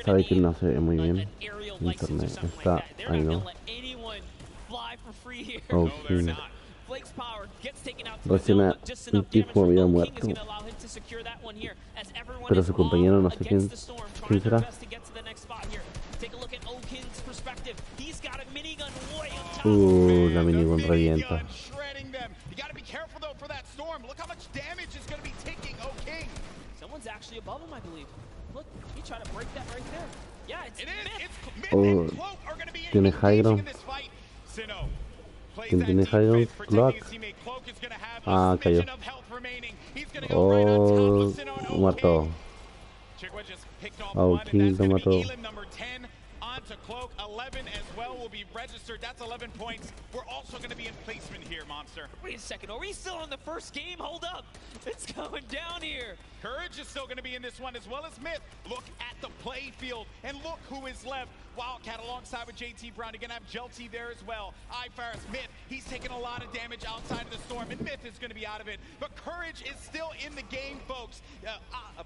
Sabe que no se ve muy bien. Internet está ahí, ¿no? Oh, sí. Recién un tipo había muerto. Pero su compañero no sé quién será. La minigun revienta. Oh, tiene high ground. ¿Quién tiene high ground? Cloak. Ah, cayó. Oh, lo mató. Oh, King lo mató. To Cloak, 11 as well will be registered. That's 11 points. We're also going to be in placement here, Monster. Wait a second, are we still in the first game? Hold up. It's going down here. Courage is still going to be in this one as well as Myth. Look at the play field and look who is left. Wildcat alongside with JT Brown. You're going to have Jelty there as well. iFire's Myth. He's taking a lot of damage outside of the storm, and Myth is going to be out of it. But Courage is still in the game, folks.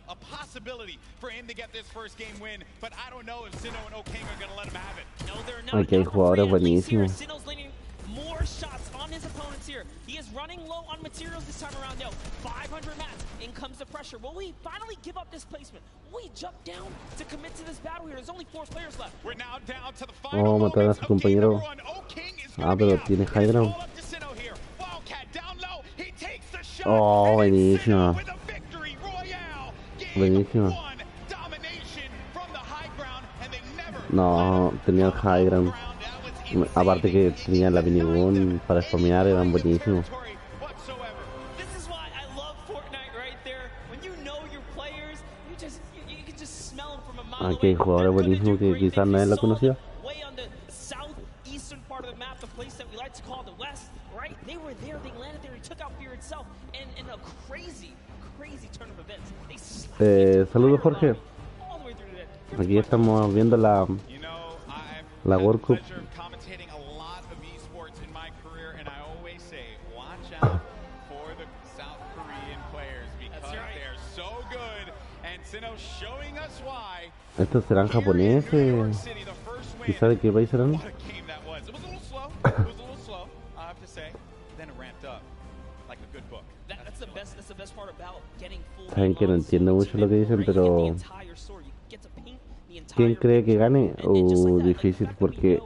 A possibility for him to get this first game win, but I don't know if Sinnoh and O'King are going to let him have it. No, they're not. Okay, jugadores buenísimos. Sinnoh's landing more shots on his opponents here. He is running low on materials this time around. No, 500 mats. In comes the pressure. Will we finally give up this placement? Will we jump down to commit to this battle here? There's only 4 players left. We're now down to the final. Oh, mataron a su compañero. Ah, pero tiene high ground. Oh, buenísima. Buenísima. No, tenía el high ground. Aparte que tenía la minigun para spamear, eran buenísimos. Aquí hay jugadores buenísimos que quizás nadie lo conocía. Saludos, Jorge. Aquí estamos viendo la World Cup. ¿Estos serán japoneses? ¿Quizá de qué país serán? Saben que no entiendo mucho lo que dicen, pero ¿quién cree que gane? Difícil, porque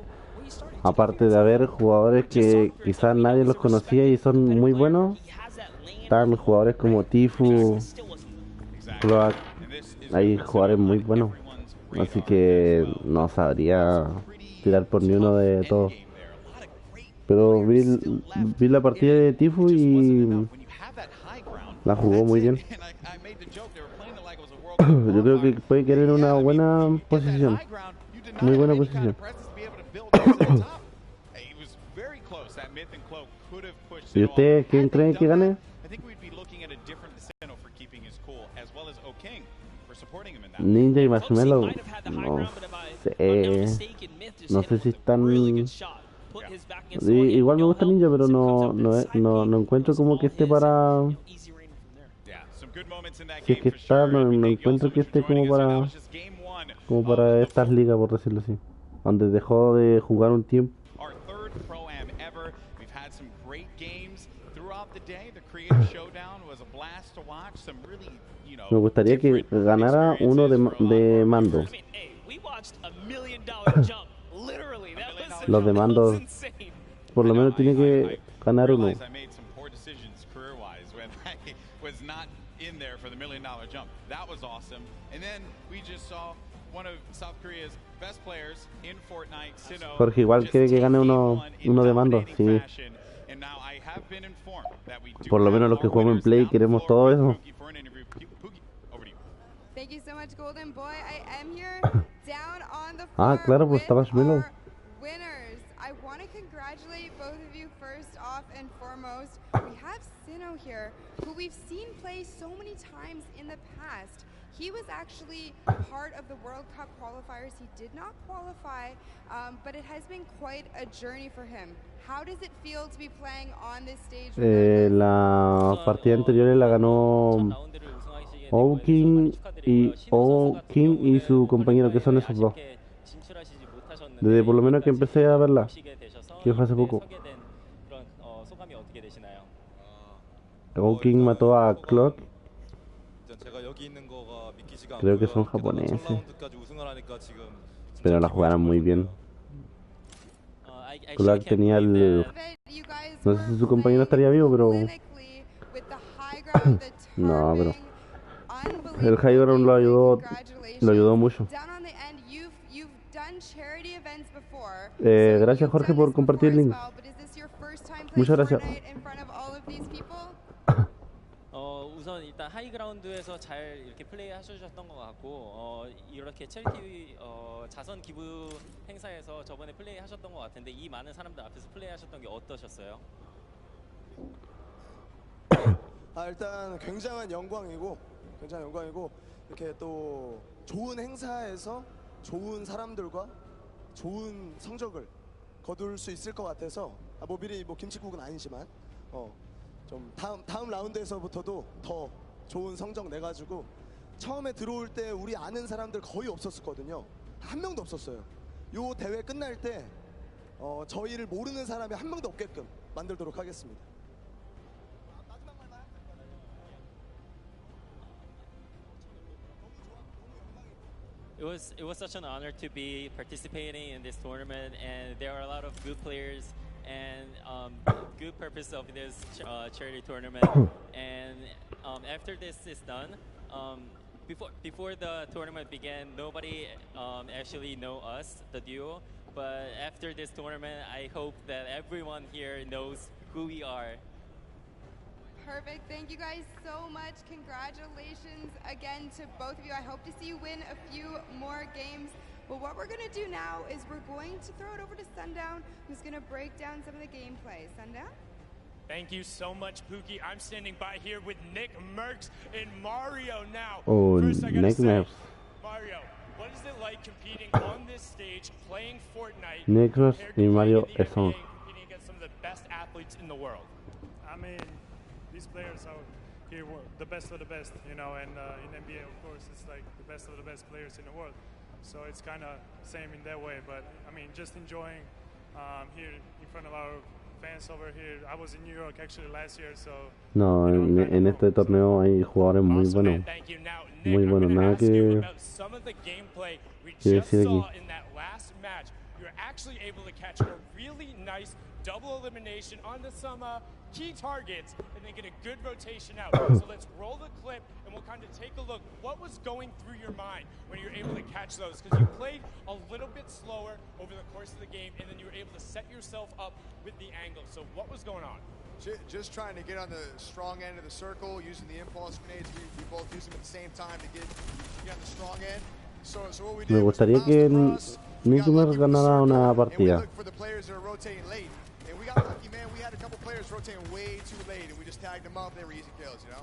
aparte de haber jugadores que quizás nadie los conocía y son muy buenos, están jugadores como Tifu, Cloak, hay jugadores muy buenos, así que no sabría tirar por ni uno de todos. Pero vi la partida de Tifu y la jugó muy bien. Yo creo que puede querer una buena posición, muy buena posición. ¿Y ustedes quién creen que gane? Ninja y Marshmallow, no sé si están. Igual me gusta Ninja, pero no encuentro como que esté para. Si es que está, no encuentro que esté como para estas ligas, por decirlo así, donde dejó de jugar un tiempo. Me gustaría que ganara uno de mando. Los de mando, por lo menos tiene que ganar uno. In there for the $1 million jump. That was awesome. And then we just saw one of South Korea's best players in Fortnite, Sinnoh. Jorge igual quiere que gane uno de mando, sí. Por lo menos los que jugamos en Play queremos todo eso. Thank you so much, Golden Boy. I am here down on the Ah, claro, pues estaba Marshmallow. Winners. I want to congratulate both of you first off and foremost. We have Sinnoh here, who we've seen play so many times in the past. He was actually part of the World Cup qualifiers. He did not qualify, but it has been quite a journey for him. How does it feel to be playing on this stage? La partida anterior la ganó Kim y su compañero, que son esos dos. Desde por lo menos que empecé a verla, que fue hace poco. King mató a Clock. Creo que son japoneses, pero la jugaron muy bien. Clock tenía el... No sé si su compañero estaría vivo, pero... No, pero... El high ground lo ayudó mucho. Gracias, Jorge, por compartir el link. Muchas gracias. 우선 일단 하이그라운드에서 잘 이렇게 플레이 하셨던 것 같고 이렇게 체리티 자선 기부 행사에서 저번에 플레이 하셨던 것 같은데 이 많은 사람들 앞에서 플레이 하셨던 게 어떠셨어요? 일단 굉장한 영광이고 이렇게 또 좋은 행사에서 좋은 사람들과 좋은 성적을 거둘 수 있을 것 같아서 뭐 미리 뭐 김치국은 아니지만 좀 다음 라운드에서부터도 더 좋은 성적 내가지고 처음에 들어올 때 우리 아는 사람들 거의 없었거든요. 한 명도 없었어요. 요 대회 끝날 때 저희를 모르는 사람이 한 명도 없게끔 만들도록 하겠습니다. It was such an honor to be participating in this tournament, and there are a lot of good players and good purpose of this charity tournament. And after this is done, before the tournament began, nobody actually know us, the duo. But after this tournament, I hope that everyone here knows who we are. Perfect. Thank you guys so much. Congratulations again to both of you. I hope to see you win a few more games. But what we're going to do now is we're going to throw it over to Sundown, who's going to break down some of the gameplay. Sundown? Thank you so much, Pookie. I'm standing by here with Nick Merckx and Mario now. Oh, first, I gotta Nick say, Merckx. Mario, what is it like competing on this stage, playing Fortnite, Nick Merckx y Mario in the son. NBA, competing against some of the best athletes in the world? I mean, these players are here the best of the best, you know, and in NBA, of course, it's like the best of the best players in the world. So it's kind of same in that way, but I mean, just enjoying here in front of our fans over here. I was in New York actually last year, so... No, en este torneo hay jugadores muy buenos. Muy buenos, nada que decir aquí. You're actually able to catch a really nice double elimination onto some key targets and then get a good rotation out. So let's roll the clip and we'll kind of take a look. What was going through your mind when you were able to catch those? Because you played a little bit slower over the course of the game and then you were able to set yourself up with the angle. So what was going on? Just trying to get on the strong end of the circle, using the impulse grenades. We both use them at the same time to get on the strong end. So what we did, Me gustaría que Nick Merckx ganara una partida. For the players that are rotating late, and we got lucky, man. We had a couple players rotating way too late, and we just tagged them up. They were easy kills, you know.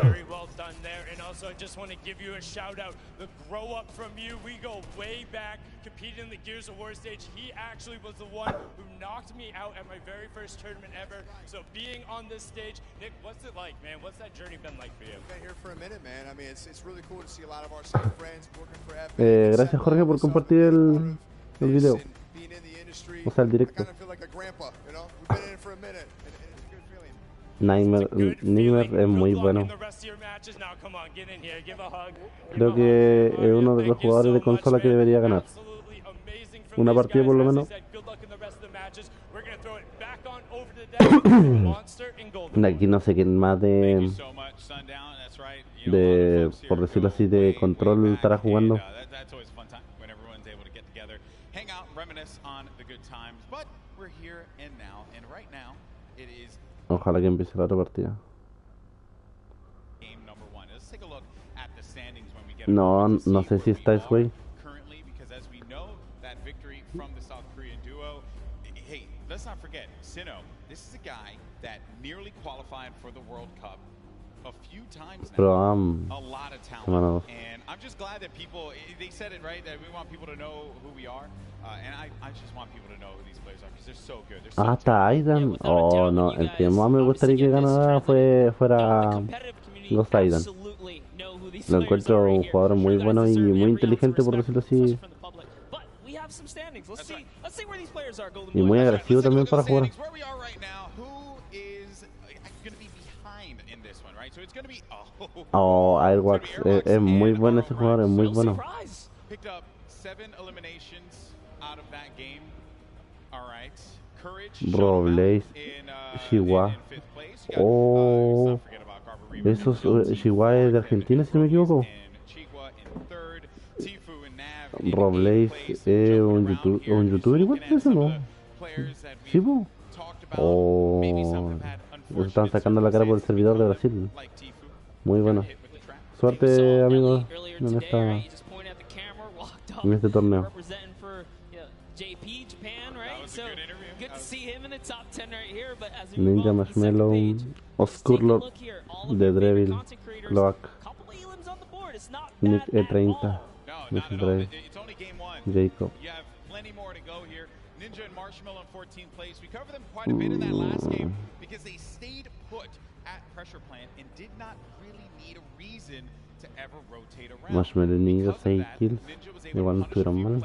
Very well done there, and also I just want to give you a shout out. The grow up from you, we go way back, competed in the Gears of War stage. He actually was the one who knocked me out at my very first tournament ever. So being on this stage, Nick, what's it like, man? What's that journey been like for you? Been here for a minute, man. I mean, it's really cool to see a lot of our same friends working for Epic. Gracias, Jorge, por compartir el video. O sea, el directo. Nick Merckx es muy bueno. Creo que es uno de los jugadores de consola que debería ganar. Una partida por lo menos. Aquí no sé quién más por decirlo así, de control estará jugando. Ojalá que empiece la otra partida. No sé si está ese güey. Let's not forget, Sinnoh, this is a guy that nearly qualified for the World Cup a few times now. Pero A lot of semana talent. 2. And I'm just glad that people, they said it right, that we want people to know who we are. And I just want people to know who these players are because they're so good. They're so Hasta Aidan. Oh, no, el que más me gustaría que ganara fuera Ghost Aidan. Lo encuentro un jugador muy bueno y muy inteligente, por decirlo así. Y muy agresivo también para jugar. Oh, Airwax es muy bueno ese jugador, es muy bueno. Robles, Chihuahua. Oh, esos Chihuahua es de Argentina, si no me equivoco. Robles es un youtuber igual que eso, ¿no? Sí, po. Oh, eso están sacando la cara por el servidor de Brasil. Muy bueno. Suerte, amigos, en este torneo. Ninja Marshmallow, Oscurlord, The Devil, Cloak, Nick E30, Brave, Jacob. Ninja and Marshmallow in 14th place. We covered them quite a bit in that last game because they stayed put at pressure plant and did not really need a reason to ever rotate around. Marshmallow Ninja 6 kills. Igual no estuvieron mal.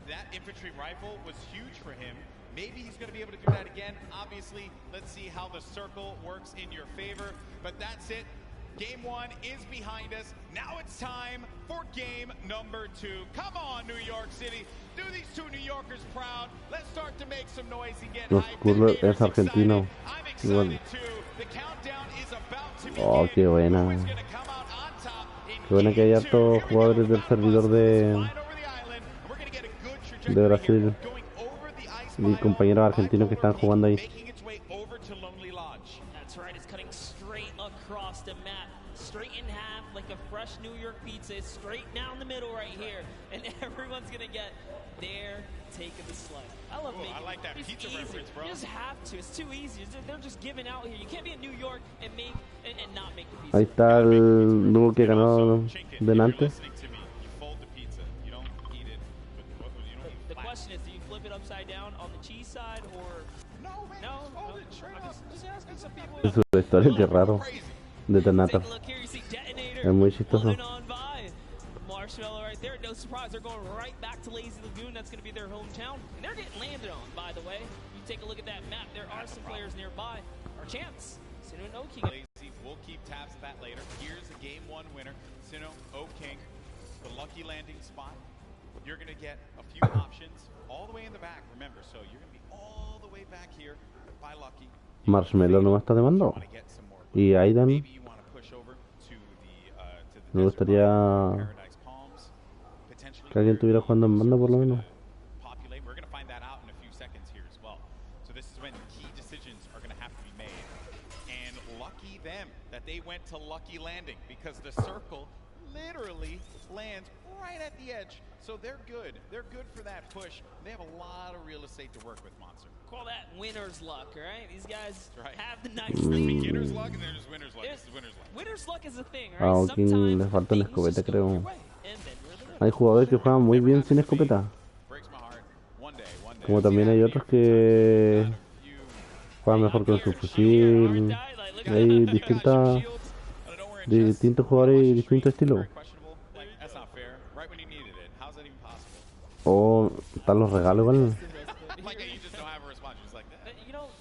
That infantry rifle was huge for him. Maybe he's going to be able to do that again. Obviously, let's see how the circle works in your favor. But that's it. Game 1 is behind us. Now it's time for game number 2. Come on, New York City. Do these two New Yorkers proud. Let's start to make some noise and get hyped. Es argentino. I'm excited too. The countdown is about to begin. Oh, qué buena. Who is going to come out on top in Qué buena que hay hartos jugadores del servidor de Brasil y compañeros argentinos que están jugando ahí. Straight in half like a fresh New York pizza, straight down the middle right here, and everyone's gonna get their take of the slice. I love making I like that pizza reference, bro. You just have to. It's too easy. They're just giving out here. You can't be in New York and make and not make the pizza. Ahí está el dúo que ganó delante. The question is, do you flip it upside down on the cheese side or no? Just asking some people. Es una historia que raro. Detonator. Es muy chistoso. Marshmallow right there. No surprise, they're going right back to Lazy Lagoon. That's going to be their hometown. And they're getting landed on, by the way. You take a look at that map. There are some players nearby. Our chance. Sino and O-King. Lazy, we'll keep tabs of that later. Here's the game 1 winner. Sino, O-King. The lucky landing spot. You're going to get a few options all the way in the back. Remember, so you're going to be all the way back here by Lucky. Marshmallow no está demandando. Y Aidan, me gustaría que alguien estuviera jugando en banda por lo menos. They went to lucky landing because the circle literally lands right at the edge. So they're good. They're good for that push. They have a lot of real estate to work with, Monster. Call that winner's luck, all right? These guys have the nice thing. Beginner's luck and there's winner's luck. This is winner's luck. Winner's luck is a thing, right? King le falta una escopeta, creo. Hay jugadores que juegan muy bien sin escopeta. Como también hay otros que juegan mejor con su fusil. Hay distintos jugadores y distintos estilos. Oh, están los regalos igual.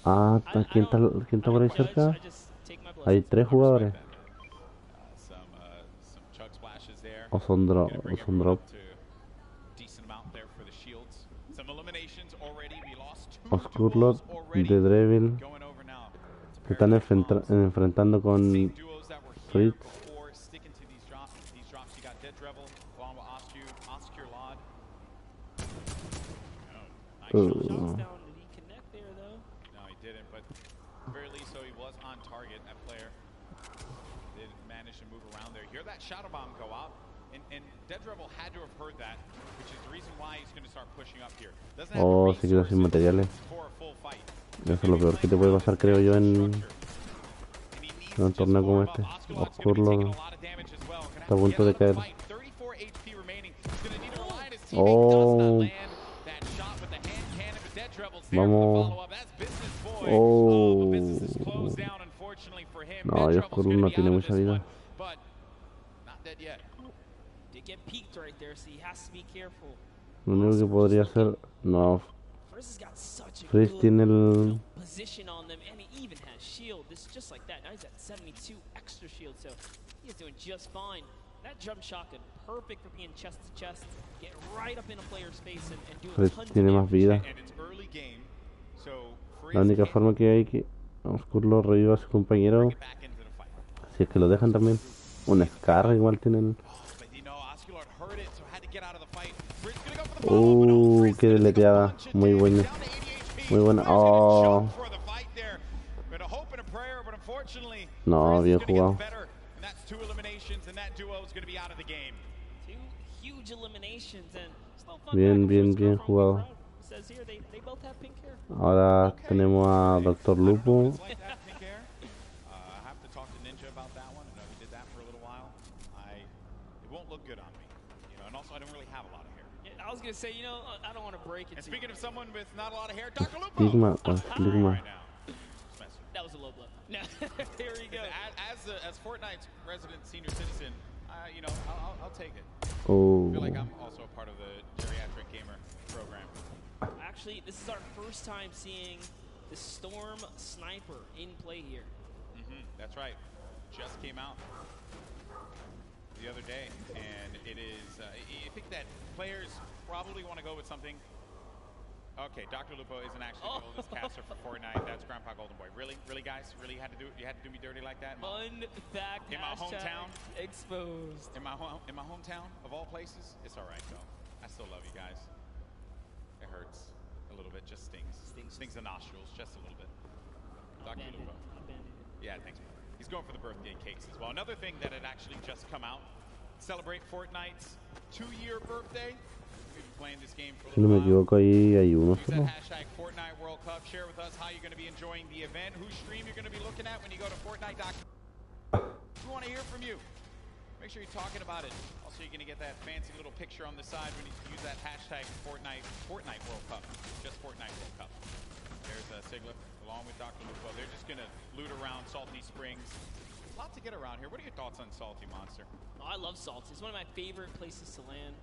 Ah, ¿quién está por ahí cerca? Hay 3 jugadores. O son drop. Oscurlord, The Devil. Se están enfrentando con Fritz. Shadow bomb go out, and Dead Rebel had to have heard that, which is the reason why he's going to start pushing up here. Oh, se quedó sin materiales. For a full fight. Eso es lo peor que te puede pasar, creo yo, en un torneo como este. Oscurlo está a punto de caer. Oh, vamos. Oh, no, y Oscurlo no tiene mucha vida. Did get peaked right there, so he has to be careful. Lo único que podría hacer, no, Friz has got such a Freeze good tiene el position on them, and he even has shield. This is just like that. Now he's at 72 extra shield, so he's doing just fine. That jump shotgun, perfect for being chest to chest, get right up in a player's face and do Freeze tons of tiene más damage. vida. And it's early game, so La única forma que hay que Oscurlo reviva a su compañero, get back into the fight. si es que lo dejan también. Un Scar igual tienen. But you know, Osculard heard it, so had to get out of the fight. Frizz gonna go for the follow-up, but no, Frizz Qué gonna take a deleteada. bunch of Muy damage, buena. down to 80 HP. Muy buena. Frizz gonna Oh. jump for the fight there. Been a hope and a prayer, but unfortunately, No, Frizz bien is gonna jugado. get better. And that's 2 eliminations, and that duo is gonna be out of the game. Two huge eliminations and still fun Bien, back and bien, forth bien from jugado. Road. Says here they both have pink hair. Ahora tenemos a Doctor Lupo. It's like that, pink hair. I have to talk to Ninja about that one. I know he did that for a little while. It won't look good on me. You know, and also I don't really have a lot of hair. Yeah, I was gonna say, you know, I don't want to break it And to speaking you. of someone with not a lot of hair, Dr. Lupo. Stigma, Stigma. Right now. Just messing. That was a low blow. No, there you go. As Fortnite's resident senior citizen, you know, I'll take it. I Oh, feel like I'm also a part of the geriatric gamer program. Actually, this is our first time seeing the Storm Sniper in play here. That's right. Just came out the other day, and it is. I think that players probably want to go with something. Okay, Dr. Lupo isn't actually the oldest caster for Fortnite. That's Grandpa Golden Boy. Really, guys, really you had to do me dirty like that? Fun fact. In my hometown? Exposed. In my hometown of all places, it's all right though. I still love you guys. It hurts a little bit, just stings the nostrils just a little bit. Dr. Lupo. Yeah, thanks. He's going for the birthday cakes as well. Another thing that had actually just come out, celebrate Fortnite's 2-year birthday. We've been playing this game for a si no little me while. equivoco ahí hay uno Use solo. that hashtag Fortnite World Cup. Share with us how you're going to be enjoying the event, whose stream you're going to be looking at when you go to Fortnite.com. We want to hear from you. Make sure you're talking about it. Also, you're going to get that fancy little picture on the side when you use that hashtag Fortnite World Cup. Just Fortnite World Cup. There's Sigla along with Dr. Lupo. They're just going to loot around Salty Springs. A lot to get around here. What are your thoughts on Salty, Monster? Oh, I love Salty. It's one of my favorite places to land.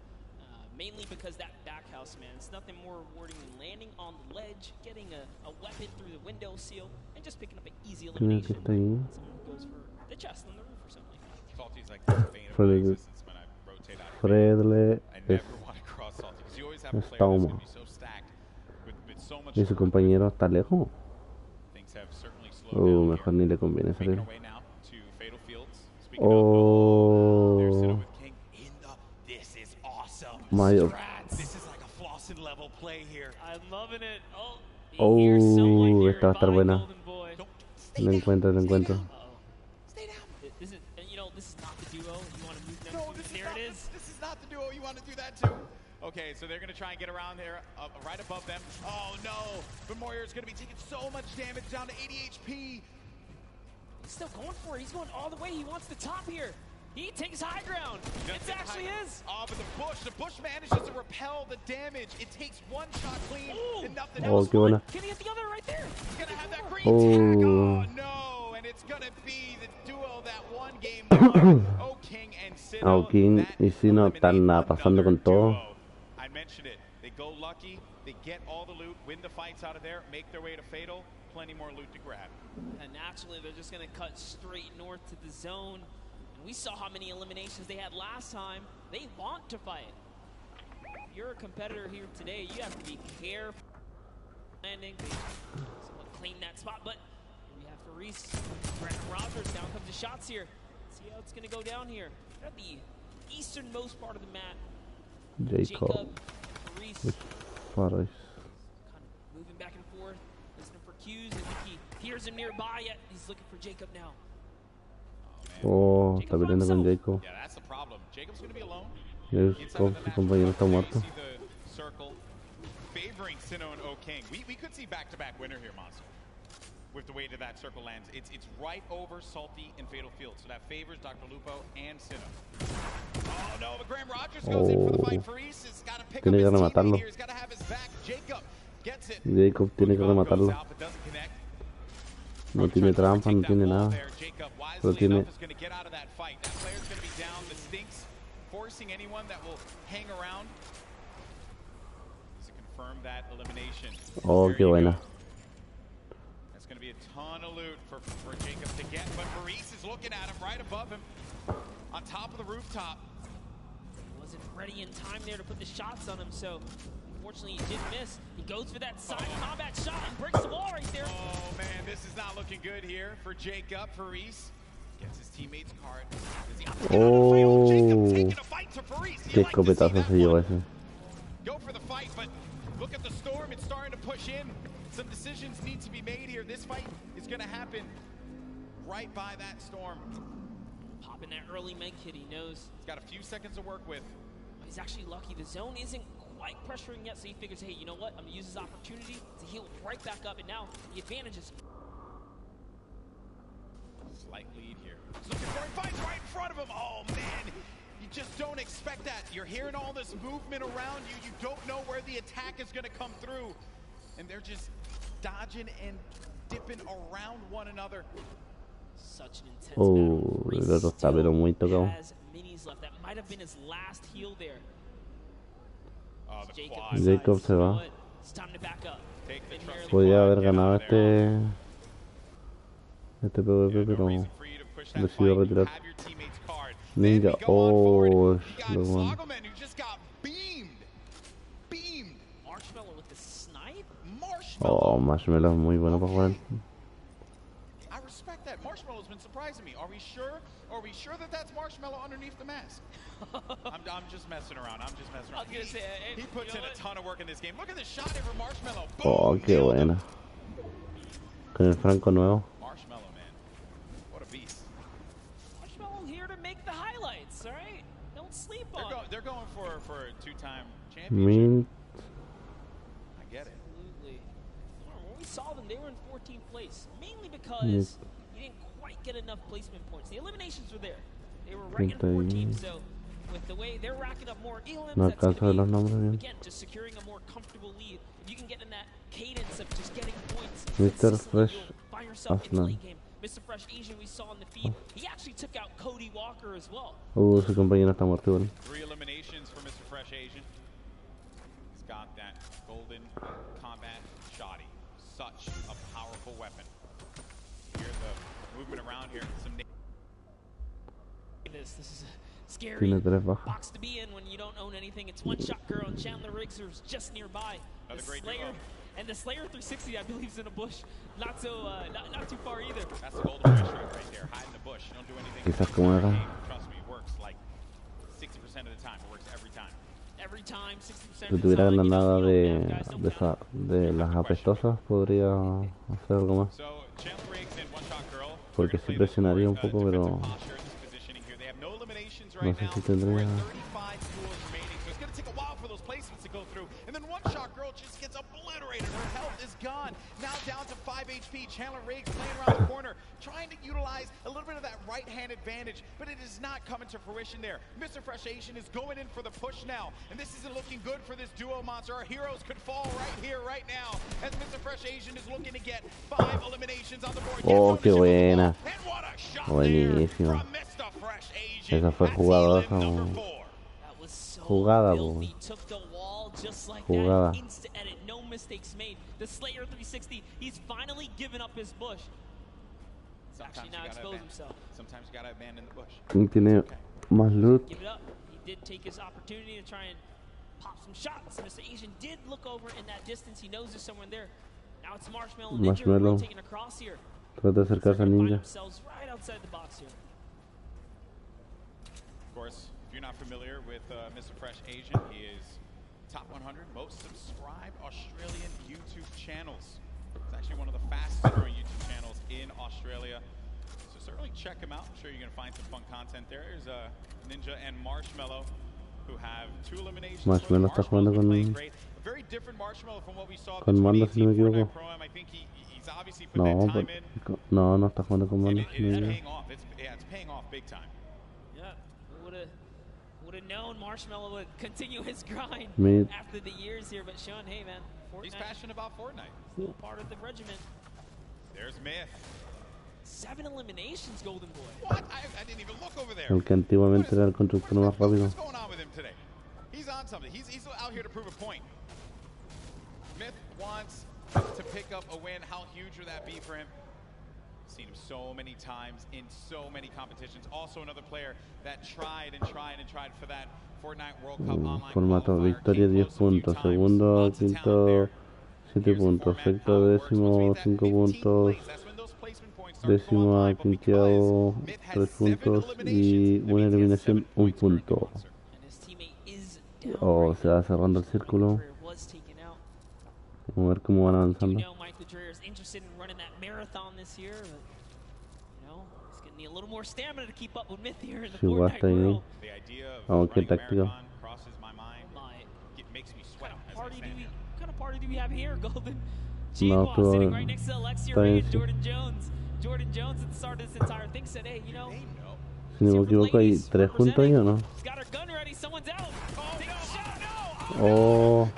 Mainly because that back house, man, it's nothing more rewarding than landing on the ledge, getting a weapon through the window seal, and just picking up an easy ¿Quién es el que elimination. está ahí? Someone goes for the chest on the roof or something like that. Salty's like the bane of my Fredle, existence when I rotate out here. Fredle I es, never want to cross Salty because you always have a player está that's humo. going to be so stacked with so much Y su support. compañero está lejos. Things have certainly slowed down Mejor here. ni le conviene Making salir. our way now to Fatal Fields. Speaking of, there's Sinnoh Oh, with King in the. This is awesome. Mayo. This is like a Flossin level play here. I'm loving it. Oh, Oh, here's someone here esta va a estar by buena. Golden Boy. Don't stay Lo down. encuentro, lo Stay encuentro. down. Uh-oh. Stay down. This is, and you know, this is not the duo you want to move next No, to. this is There not. it is. This is not the duo. You want to do that too? Okay, so they're going to try and get around there, right above them. Oh no! But Moyer is going to be taking so much damage, down to 80 HP. He's still going for it. He's going all the way. He wants the top here. He takes high ground. Just It's take actually high- his. Oh, but the bush manages to repel the damage. It takes one shot clean Ooh. and nothing Oh, else. qué buena. Can he hit the other right there? He's gonna have that green Oh. tag. Oh no! And it's gonna be the duo that one game won. Oh King and Sinnoh. Oh, King That y Sinnoh están eliminate pasando con another todo. duo. I mentioned it. They go lucky. They get all the loot, win the fights out of there, make their way to Fatal. Plenty more loot to grab. And naturally, they're just going to cut straight north to the zone. And we saw how many eliminations they had last time. They want to fight. If you're a competitor here today, you have to be careful landing. Someone claim that spot, but here we have Faris. Brennan Rogers, down comes the shots here. Let's see how it's going to go down here. At the easternmost part of the map. Jacob. Faris. Faris. Kind of moving back and forth, listening for cues. I think he hears him nearby, yet he's looking for Jacob now. Oh, está peleando con Jacob. Yeah, that's the problem. Jacob's gonna be alone. Jacob, su compañero está muerto. See the circle favoring Sinnoh and O King. We could see back-to-back winner here, Monster. with the way that that circle lands. It's right over Salty and Fatal Field, so that favors Dr. Lupo and Sinnoh. Oh no, but Graham Rogers goes in for the fight. Faris has got to pick up Tiene his que teammate rematarlo. here. He's got to have his back. Jacob gets it. Jacob tiene que Goes rematarlo. out, but doesn't connect. No tiene trampa, no tiene nada. Jacob, Pero wisely tiene... enough, is going to get out of that fight. That player's going to be down. The Stinks forcing anyone that will hang around to confirm that elimination. Oh, qué buena. That's going to be a ton of loot for Jacob to get, but Faris is looking at him right above him on top of the rooftop. Wasn't ready in time there to put the shots on him, so unfortunately he did miss. He goes for that side combat shot and breaks the wall right there. Oh man, this is not looking good here for Jacob. Faris gets his teammate's card. Oh, Jacob taking a fight to Faris. qué escopetazo se llevó ese. Go for the fight, but look at the storm. It's starting to push in. Some decisions need to be made here. This fight is going to happen right by that storm. Popping that early med kit, he knows. He's got a few seconds to work with. He's actually lucky. The zone isn't quite pressuring yet, so he figures, hey, you know what? I'm going to use this opportunity to heal right back up, and now the advantage is... Slight lead here. He's looking for a fight right in front of him. Oh, man. You just don't expect that. You're hearing all this movement around you. You don't know where the attack is going to come through. And they're just dodging and dipping around one another. Such an intense Oh, el otro está pero muy tocado. has minis left. That might have been his last heal there. Oh, the Jacob quad. decides, Jacob se you know va. what? It's time to back up. Take the Been here trusty Podía quad, haber get ganado out of there. este PvP, No pero reason for you to push that decidió fight. retirar. Have your teammate's card. Ninja. Then we go on forward. Oh, You got lo bueno. Slogoman, who just got beamed. Beamed. Marshmallow with the snipe. Marshmallow. Oh, Marshmallow es muy bueno para jugar. I respect that. Marshmallow's been surprising me. Are we sure? Are we sure that that's Marshmallow underneath the mask? I'm just messing around. I'm just messing I around. was gonna say, He puts you in know a what? ton of work in this game. Look at this shot here for Marshmallow. Oh, Boom, qué nailed him. buena. Con el Franco nuevo. Marshmallow, man. What a beast. Marshmallow here to make the highlights, all right? Don't sleep on it. They're going for a two-time championship. Mint. I get it. Absolutely. When we saw them, they were in 14th place, mainly Mint. because you didn't quite get enough placement points. The eliminations were there. They were right in 31. 14, so with the way they're racking up more elims, No that's going alcanzo a ver los to nombres be, bien. again, just securing a more comfortable lead. If you can get in that cadence of just getting points, Mr. consistently, Fresh you'll find yourself in the Aslan. late game. Mr. Fresh Asian we saw in the feed, he actually took out Cody Walker as well. Su compañero está muerto igual. 3 eliminations for Mr. Fresh Asian. He's got that golden combat shoddy. Such a powerful weapon. Hear the movement around here. Some This is a scary Tiene 3 bajas. box to be in when you don't own anything. It's One Shot Girl and Chandler Riggs, who's just nearby. Another The great Slayer, duo. and the Slayer 360, I believe, is in a bush. Not so, not too far either. That's the golden fish right there. Hide in the bush. Don't do anything. Quizás como era. Trust me, it works like 60% of the time. It works every time. Every time, 60% Si of the tuviera time, you nada don't de, have guys, don't count. de las apestosas, podría hacer algo más. So, Chandler Riggs and One Shot Girl. Porque sí presionaría un poco, pero no sé si tendría... It's going to take a while for those placements to go through. And then One Shot Girl just gets obliterated. Her health is gone. Now down to 5 HP. Chandler Riggs playing around the corner, trying to utilize a little bit of that right-hand advantage, but it is not coming to fruition there. Mr. Fresh Asian is going in for the push now, and this isn't looking good for this duo monster. Our heroes could fall right here, right now, as Mr. Fresh Asian is looking to get 5 eliminations on the board. Oh, qué buena. And what a shot Buenísima. there from Mr. Fresh Asian. Esa fue That's jugada. elim number 4. That was so Jugada, filthy. boy. Took the wall just like Jugada. that. Instant edit, no mistakes made. The Slayer 360, he's finally given up his bush. He's actually now exposed himself. Sometimes you gotta abandon the bush. Y tiene más loot. Give it up. He did take his opportunity to try and pop some shots. Mr. Asian did look over in that distance. He knows there's someone there. Now it's Marshmallow. Marshmallow. Taking across here. Trata de acercarse al Find ninja. themselves right outside the box here. Of course, if you're not familiar with Mr. Fresh Asian, he is top 100 most subscribed Australian YouTube channels. It's actually one of the fastest growing YouTube channels in Australia. So certainly check him out. I'm sure you're going to find some fun content there. There's Ninja and Marshmallow, who have 2 eliminations. Marshmallow está jugando Marshmallow's been playing con... great. A very different Marshmallow from what we saw at the con mando, si no me 2018 equivoco. Fortnite Pro-Am. I think he's obviously obviously put No, that time in. no, no está jugando con And manos. it is paying off. It's paying off big time. Yeah, would have known Marshmallow would continue his grind Mid. after the years here, but showing, hey man, He's Fortnite passionate about Fortnite. still part of the regiment. There's Myth. 7 eliminations, Golden Boy. What? I didn't even look over there. El que antiguamente era el constructor más rápido. What's going on with him today? He's on something. He's out here to prove a point. Myth wants to pick up a win. How huge would that be for him? Seen him so many times in so many competitions. Also another player that tried for that Fortnite World Cup online Formato qualifier. victoria 10 puntos, segundo, quinto 7 puntos, sexto, décimo 5 puntos, décimo a quinteavo 3 puntos y una eliminación 1 punto. Oh, se va cerrando el círculo. Vamos a ver cómo van avanzando. Si hasta ahí. Vamos, qué táctica. No, estuvo. Está bien, sí. Si no me equivoco, hay 3 juntos ahí o no. Oh.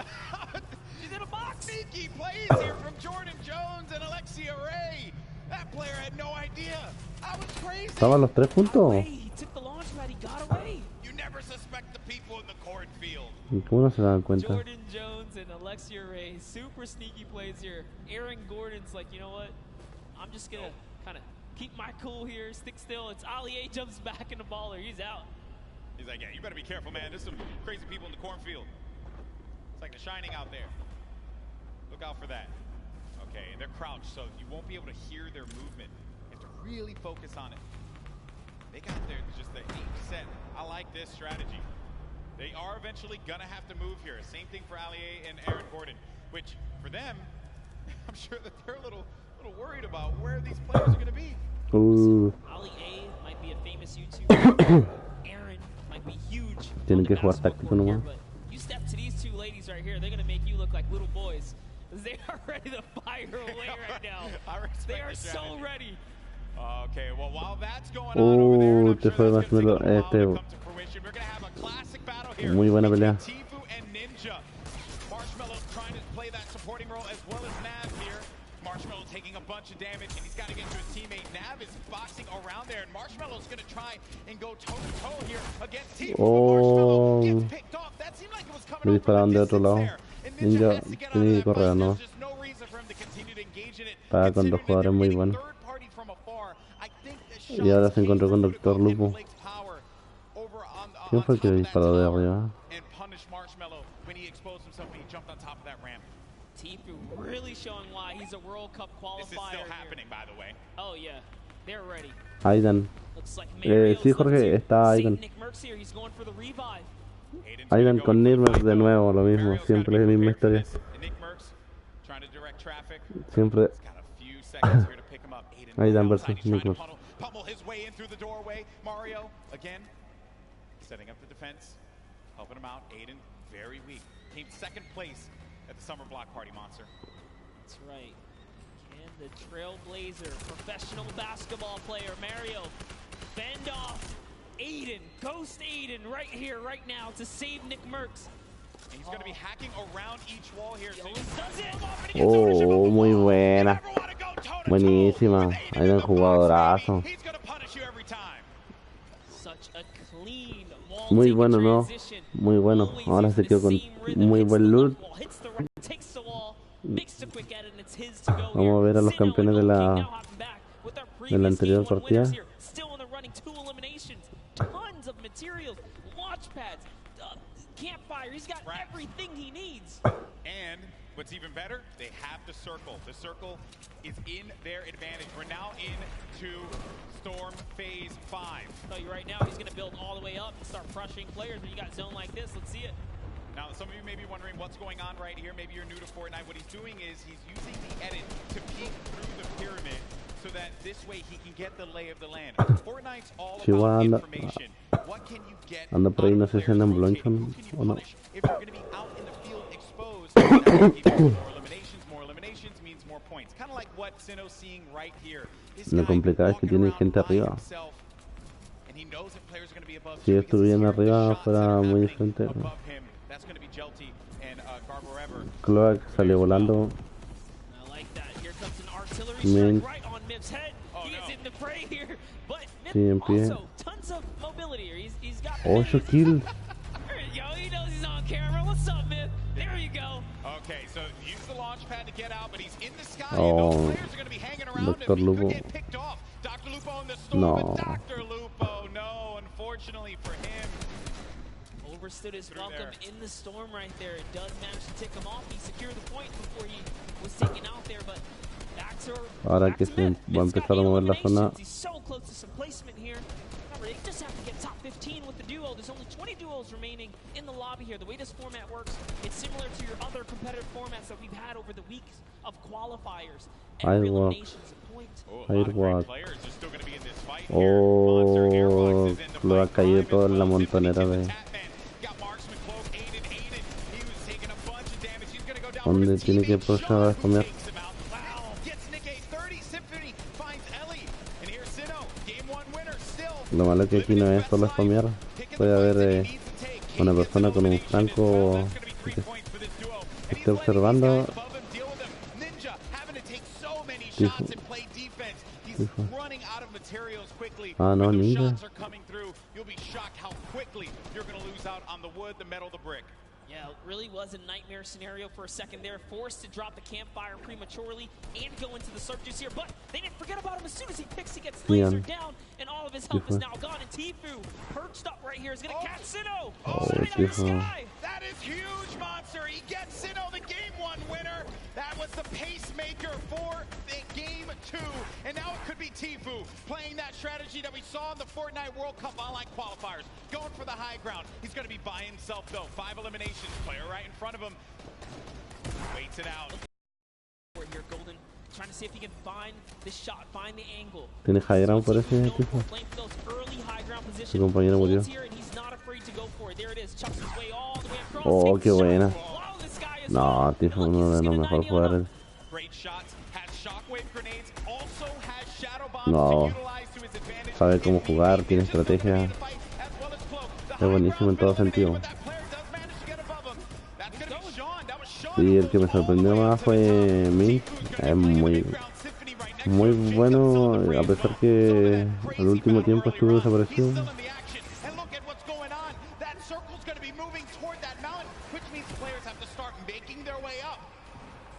She's in a box. Sneaky plays here from Jordan Jones and Alexia Ray. That player had no idea. I was crazy. ¿Estaban los 3 juntos? He took the launch pad, he got away. You never suspect the people in the cornfield. ¿Y cómo no se dan cuenta? Jordan Jones and Alexia Ray, super sneaky plays here. Aaron Gordon's like, you know what? I'm just gonna kind of keep my cool here, stick still. It's Ali A jumps back in the baller. He's out. He's like, yeah, you better be careful, man. There's some crazy people in the cornfield. It's like The Shining out there. Look out for that. Okay, and they're crouched, so you won't be able to hear their movement. You have to really focus on it. They got there just the 8%. I like this strategy. They are eventually gonna have to move here. Same thing for Ali and Aaron Gordon, which for them, I'm sure that they're a little worried about where these players are gonna be. Ali A might be a famous YouTuber. Aaron might be huge. Tienen que jugar táctico nomás. You step to these two ladies right here, they're gonna make you look like little boys. They are ready to fire away right now. They are so ready. Okay, well, while that's going on over there, and I'm te sure fue that's gonna Marshmallow. come to fruition, we're gonna have a classic battle here. Muy buena pelea. Tifu and Ninja. Marshmallow trying to play that supporting role as well as Nav here. Marshmallow taking a bunch of damage, and he's got to get to his teammate. Nav is boxing around there, and Marshmallow's going to try and go toe-to-toe here against Tifu. Marshmallow gets picked off. That seemed like it was coming dispararon de otro lado. Ninja tiene que correr, ¿no? Estaba con 2 jugadores muy buenos. Y ahora se encontró con Doctor Lupo. ¿Quién fue el que disparó de arriba? Tifu really showing why he's a World Cup qualifier. This is still happening, by the way. Oh yeah, they're ready. Aidan. Sí, Jorge, está Aidan. Aidan con Nirmer de nuevo, lo mismo, siempre es la misma historia. Siempre Aidan versus Nickmer. Pummel his way in through the doorway. Mario again setting up the defense, helping him out. Aiden very weak. Came second place at the Summer Block Party, Monster. That's right. Can the Trailblazer, professional basketball player, Mario, fend off Aiden, ghost Aiden right here, right now to save Nick Merckx. And he's going to be hacking around each wall here. So oh, muy buena. Buenísima. Aidan jugadorazo. Muy bueno, ¿no? Muy bueno. Ahora se quedó con muy buen loot. Vamos a ver a los campeones de la anterior partida. Campfire, he's got everything he needs. And what's even better, they have the circle. The circle is in their advantage. We're now into Storm Phase 5. Tell you right now, he's going to build all the way up and start crushing players. When you got zone like this, let's see it. Now, some of you may be wondering what's going on right here. Maybe you're new to Fortnite. What he's doing is he's using the edit to peek through the pyramid so that this way he can get the lay of the land. Fortnite's all about information. What can you get anda por ahí, no sé si andan Blonchon o no. If you're going to be out in the field exposed, more eliminations means more points. Kind of like what Sinnoh seeing right here. This Lo guy complicado es que walking tienen around gente by arriba. himself, and he knows that players are going to be above Si him because he's estuvieran hearing the arriba shots that are fuera muy happening diferente. above him. That's going to be Jelty and Garborever. Cloak salió volando. I like that. Here comes an artillery Mint. strike right on Mip's head. He is in the fray here, but Sí, en Mip pie. also tons of mobility here. He's got 8 kills. There you go. He knows he's on camera. What's up, Mip? There you go. Okay, so use the launch pad to get out, but he's in the sky, Oh, and those players are going to be hanging around Dr. him. He Lupo. could get picked off. Dr. Lupo in the storm, No. but Dr. Lupo, no, unfortunately for him. Overstood his Through welcome there. in the storm right there. It does manage to tick him off. He secured the point before he was taken out there, but back to Ahora back que to se Mip. va a Mip's got empezar a eight mover la zona. eliminations. He's so close to some placement here. Remember, they just have to get top 15 with the duo. There's only 20 duos remaining in the lobby here. The way this format works, it's similar to your other competitive formats that we've had over the weeks of qualifiers. Every Airwalk. elimination's a point. Oh, a lot of great Airwalk. players are still going to be in this fight here. Monster Airwalks Oh, is in the lo ha fight. caído Prime as todo en la well. montonera Tiffany de... Tip, Tatman. Got Marksman Cloak, Aiden. He was taking a bunch of damage. He's going to go down Donde for his tiene que teammate, aprovechar Sean, a who comer. takes him out. Wow. Gets Nick a 30. Symphony finds Ellie. And here's Sinnoh. Game 1 winner still. Lo malo es que aquí no es solo spamear. Puede haber una persona con un franco que esté observando. Tifo. Tifo. Ah, no, ninja. Yeah, it really was a nightmare scenario for a second there. Forced to drop the campfire prematurely and go into the surges here, but they didn't forget about him. As soon as he picks, he gets lasered down, and all of his health is now gone. And Tfue, perched up right here, is going to catch Sinnoh. Right out of the sky. That is huge, Monster. He gets Sinnoh, the Game 1 winner. That was the pacemaker for the Game 2. And now it could be Tfue playing that strategy that we saw in the Fortnite World Cup online qualifiers. Going for the high ground. He's going to be by himself, though. 5 eliminations. Player right in front of him. Waits it out. Here, Golden, trying to see if he can find the shot, find the angle. Tiene high ground por ese tipo. Su compañero murió. Oh, qué buena. No, Tifo es uno de los mejores jugadores. No, sabe cómo jugar, tiene estrategia. Es buenísimo en todo sentido. Sí, el que me sorprendió más fue Mint. Es muy bueno, a pesar que al último tiempo estuvo desaparecido.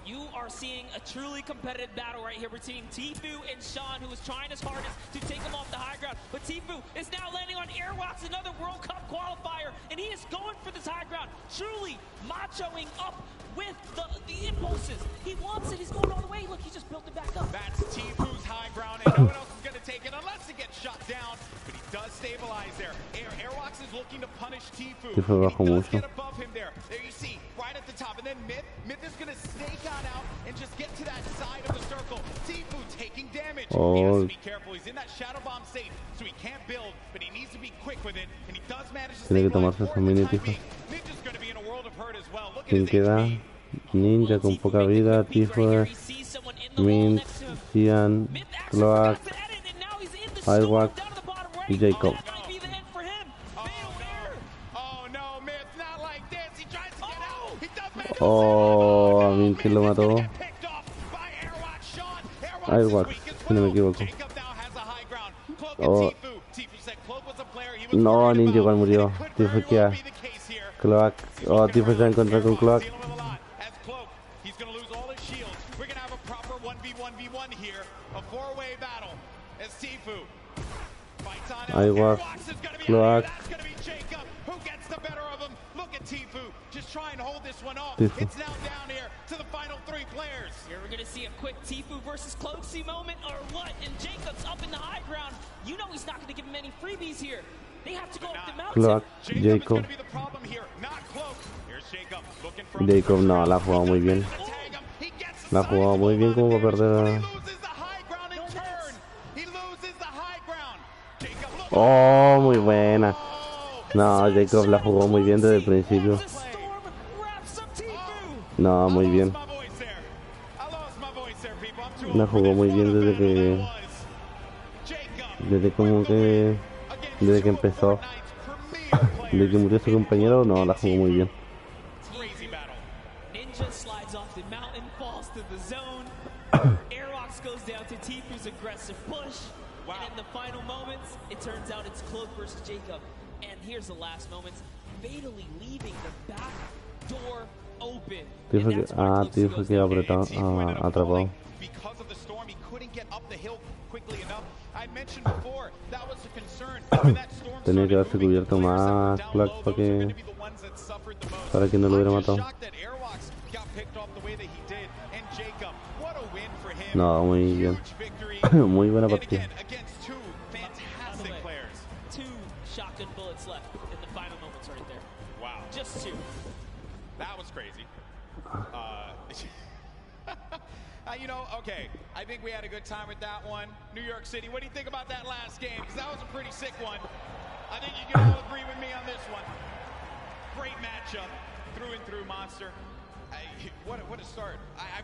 You are seeing a truly competitive battle right here between Tfue and Sean, who is trying his hardest to take him off the high ground. But Tfue is now landing on Airwalks, another World Cup qualifier, and he is going for this high ground, truly machoing up with the impulses. He wants it. He's going all the way. Look, he just built it back up. That's Tfue's high ground, and no one else is going to take it unless it gets shot down. But he does stabilize there. Airwalks is looking to punish Tfue. Tfue bajó He does mucho. get above him there. There you see, right at the top. And then Myth is going to snake on out and just get to that side of the circle. Tfue taking damage. He has to be careful. He's in that shadow bomb safe, so he can't build, but he needs to be quick with it. And he does manage to Tiene que stabilize tomarse for su the mini, time Tifo. being. Ninja's going to be in a world of hurt as well. Look at ¿Quién his queda? HP. Ninja con poca vida, Tifo, Mint, Cian, Cloak, Firewalk y Jacob. Oh, a Mint que lo mató. Firewalk, si no me equivoco. Oh. No, Ninja igual murió. Tifo queda. Cloak. Oh, Tifo se va a encontrar con Cloak. Firewalk. Cloak. Tifo. It's now down here to the final 3 players. Here we're going to see a quick Tfue versus Cloaksy moment or what? And Jacob's up in the high ground. You know he's not going to give him any freebies here. They have to go up the mountain. Cloak, Jacob. Jacob no, la ha jugado muy bien. La ha jugado muy bien como para perder. Oh, muy buena. No, Jacob la jugó muy bien desde el principio. No, muy bien. La jugó muy bien desde como que desde que empezó, desde que murió su compañero, no, la jugó muy bien. Ninja slides off the mountain, falls to the zone. Airbox goes down to Tifu's aggressive push. Wow. And in the final moments, it turns out it's Cloak versus Jacob. And here's the last moments, fatally leaving the back door open. Tifu queda atrapado. Because of the storm, he couldn't get up the hill quickly enough. I mentioned before that was a concern. When that storm Tenía que haberse cubierto más Clark para que no lo hubiera matado. No, muy bien. Muy buena partida. Two shotgun bullets left in the final moments right there. Wow. Just two. That was crazy. You know, okay, I think we had a good time with that one. New York City, what do you think about that last game? Because that was a pretty sick one. I think you can all agree with me on this one. Great matchup, through and through, Monster. What a start. I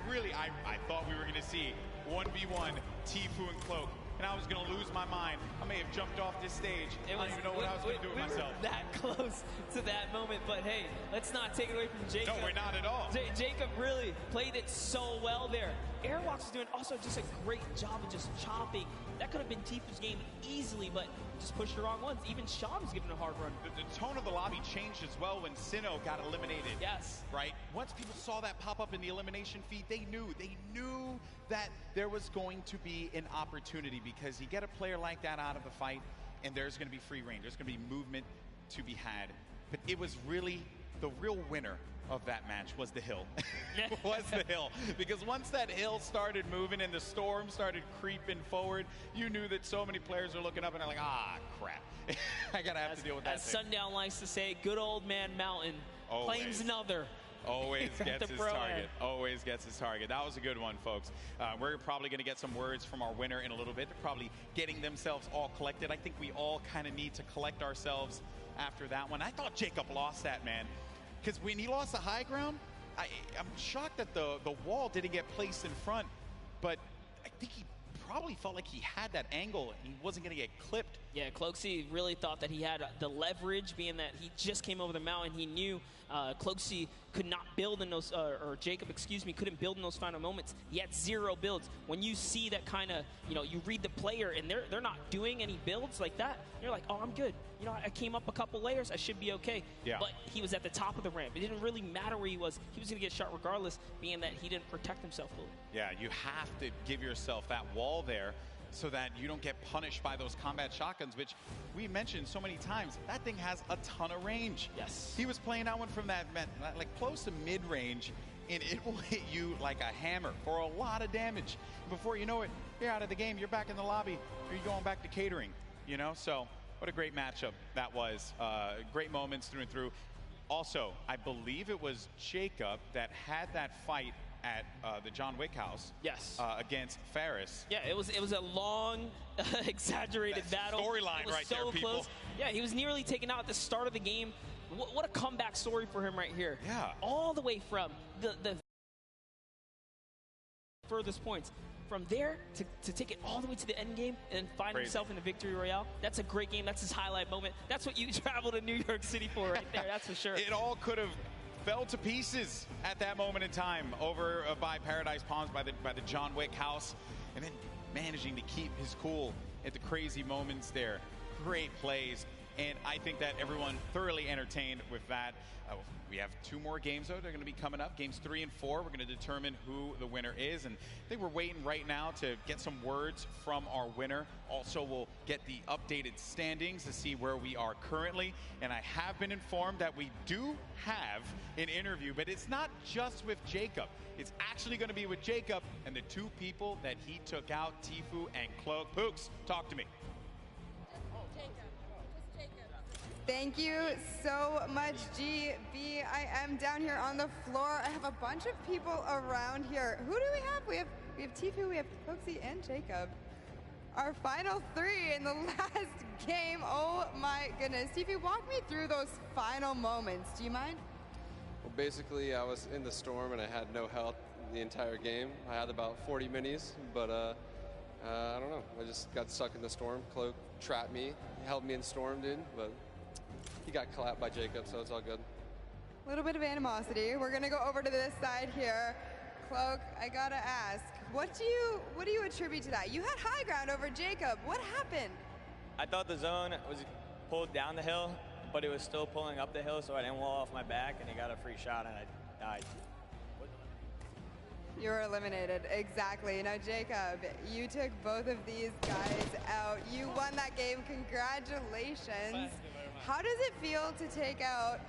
thought we were going to see 1v1 Tifu and Cloak, and I was going to lose my mind. I may have jumped off this stage. I don't even know what I was going to do with myself. We were that close to that moment, but hey, let's not take it away from Jacob. No, we're not at all. Jacob really played it so well there. Airwalks is doing also just a great job of just chopping. That could have been Tifu's game easily, but just pushed the wrong ones. Even Sean was giving a hard run. The tone of the lobby changed as well when Sinnoh got eliminated. Yes. Right? Once people saw that pop up in the elimination feed, they knew that there was going to be an opportunity, because you get a player like that out of the fight, and there's going to be free reign. There's going to be movement to be had. But it was really the real winner of that match was the hill. Was the hill. Because once that hill started moving and the storm started creeping forward, you knew that so many players are looking up and they're like, ah, crap. I gotta have to deal with that. As Sundown likes to say, good old man Mountain claims another. Always gets his target. Always gets his target. That was a good one, folks. We're probably going to get some words from our winner in a little bit. They're probably getting themselves all collected. I think we all kind of need to collect ourselves after that one. I thought Jacob lost that, man. Because when he lost the high ground, I'm shocked that the wall didn't get placed in front. But I think he probably felt like he had that angle and he wasn't going to get clipped. Yeah, Cloaksy really thought that he had the leverage, being that he just came over the mountain. He knew Cloaksy could not build in those, or Jacob, excuse me, couldn't build in those final moments. He had 0 builds. When you see that kind of, you read the player and they're not doing any builds like that, you're like, oh, I'm good. I came up a couple layers, I should be okay. Yeah. But he was at the top of the ramp. It didn't really matter where he was. He was going to get shot regardless, being that he didn't protect himself fully. Yeah, you have to give yourself that wall there so that you don't get punished by those combat shotguns, which we mentioned so many times. That thing has a ton of range. Yes. He was playing that one from that, like close to mid-range, and it will hit you like a hammer for a lot of damage. Before you know it, you're out of the game, you're back in the lobby, or you're going back to catering, So what a great matchup that was. Great moments through and through. Also, I believe it was Jacob that had that fight at the John Wick house. Yes. Against Ferris. Yeah, it was a long, exaggerated battle. Storyline right there, people. Close. Yeah, he was nearly taken out at the start of the game. What a comeback story for him right here. Yeah. All the way from the furthest points. From there to take it all the way to the end game and find himself in the victory royale. That's a great game. That's his highlight moment. That's what you travel to New York City for right there. That's for sure. It all could have fell to pieces at that moment in time over by Paradise Palms, by the John Wick house, and then managing to keep his cool at the crazy moments there. Great plays, and I think that everyone thoroughly entertained with that. We have 2 more games, though. They're going to be coming up. Games 3 and 4. We're going to determine who the winner is. And I think we're waiting right now to get some words from our winner. Also, we'll get the updated standings to see where we are currently. And I have been informed that we do have an interview, but it's not just with Jacob. It's actually going to be with Jacob and the 2 people that he took out, Tifu and Cloak. Pooks, talk to me. Thank you so much, GB. I am down here on the floor. I have a bunch of people around here. Who do we have? We have Tifu, we have Cloaksy, and Jacob. Our final 3 in the last game. Oh my goodness. Tifu, walk me through those final moments. Do you mind? basically I was in the storm and I had no health the entire game. I had about 40 minis, but I don't know. I just got stuck in the storm. Cloak trapped me, held me in storm, dude, but he got clapped by Jacob, so it's all good. A little bit of animosity. We're gonna go over to this side here. Cloak, I gotta ask, what do you attribute to that? You had high ground over Jacob. What happened? I thought the zone was pulled down the hill, but it was still pulling up the hill, so I didn't wall off my back, and he got a free shot, and I died. You were eliminated, exactly. Now, Jacob, you took both of these guys out. You won that game, congratulations. How does it feel to take out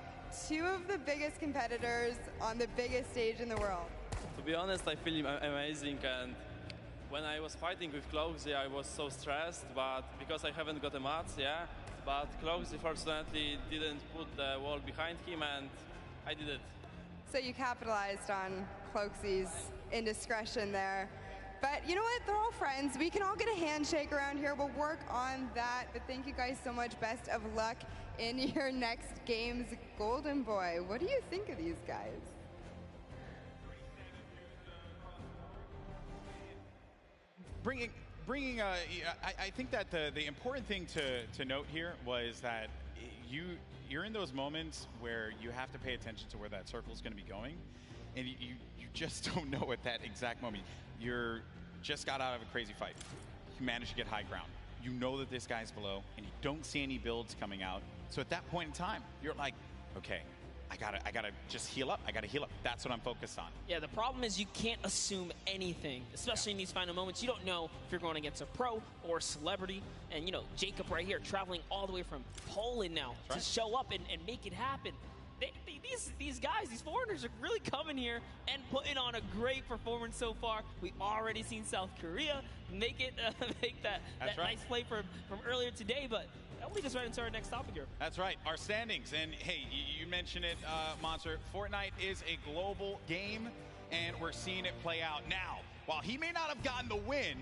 two of the biggest competitors on the biggest stage in the world? To be honest, I feel amazing, and when I was fighting with Clogsy, I was so stressed, but because I haven't got a match, yeah, but Clogsy fortunately didn't put the wall behind him, and I did it. So you capitalized on Cloaksy's indiscretion there. But you know what? They're all friends. We can all get a handshake around here. We'll work on that. But thank you guys so much. Best of luck in your next games. Golden Boy, what do you think of these guys? I think that the important thing to note here was that you're in those moments where you have to pay attention to where that circle is going to be going, and you just don't know at that exact moment. You're just got out of a crazy fight. You managed to get high ground. You know that this guy's below, and you don't see any builds coming out. So at that point in time, you're like, okay, I gotta just heal up. I gotta heal up. That's what I'm focused on. Yeah, the problem is you can't assume anything, especially in these final moments. You don't know if you're going against a pro or a celebrity. And, you know, Jacob right here traveling all the way from Poland now to show up and make it happen. These guys, these foreigners are really coming here and putting on a great performance so far. We already seen South Korea make that nice play from earlier today, but that will lead us right into our next topic here. That's right, our standings. And hey, you mentioned it, Monster. Fortnite is a global game, and we're seeing it play out now. While he may not have gotten the win,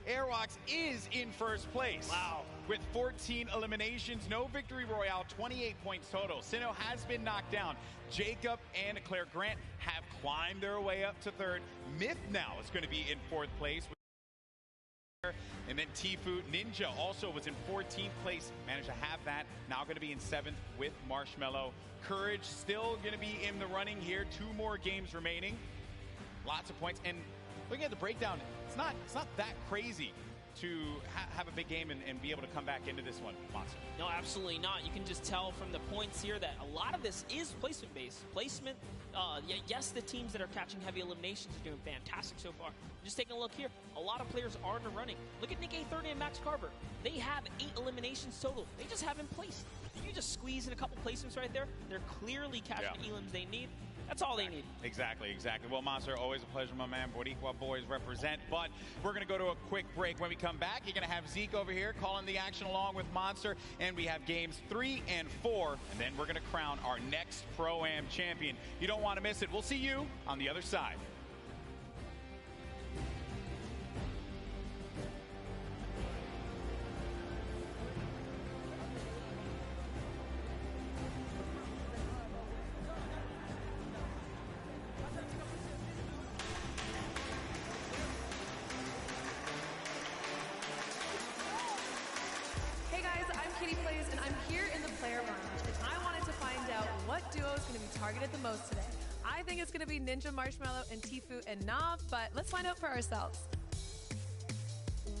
Airwalks is in first place. Wow. With 14 eliminations, no victory royale, 28 points total. Sinnoh has been knocked down. Jacob and Claire Grant have climbed their way up to third. Myth now is going to be in fourth place. And then Tfue Ninja also was in 14th place, managed to have that. Now going to be in 7th with Marshmallow. Courage still going to be in the running here. 2 more games remaining. Lots of points. And looking at the breakdown, it's not that crazy to have a big game and be able to come back into this one, Monster. No, absolutely not. You can just tell from the points here that a lot of this is placement-based. Placement, yes, the teams that are catching heavy eliminations are doing fantastic so far. Just taking a look here, a lot of players are in the running. Look at Nick A30 and Max Carver. They have 8 eliminations total. They just haven't placed. If you just squeeze in a couple placements right there, they're clearly catching the elims they need. That's all they need. Exactly. Well, Monster, always a pleasure, my man. Boricua boys represent. But we're going to go to a quick break. When we come back, you're going to have Zeke over here calling the action along with Monster. And we have games 3 and 4. And then we're going to crown our next Pro-Am champion. You don't want to miss it. We'll see you on the other side. Targeted the most today. I think it's going to be Ninja, Marshmallow, and Tfue and Nav, but let's find out for ourselves.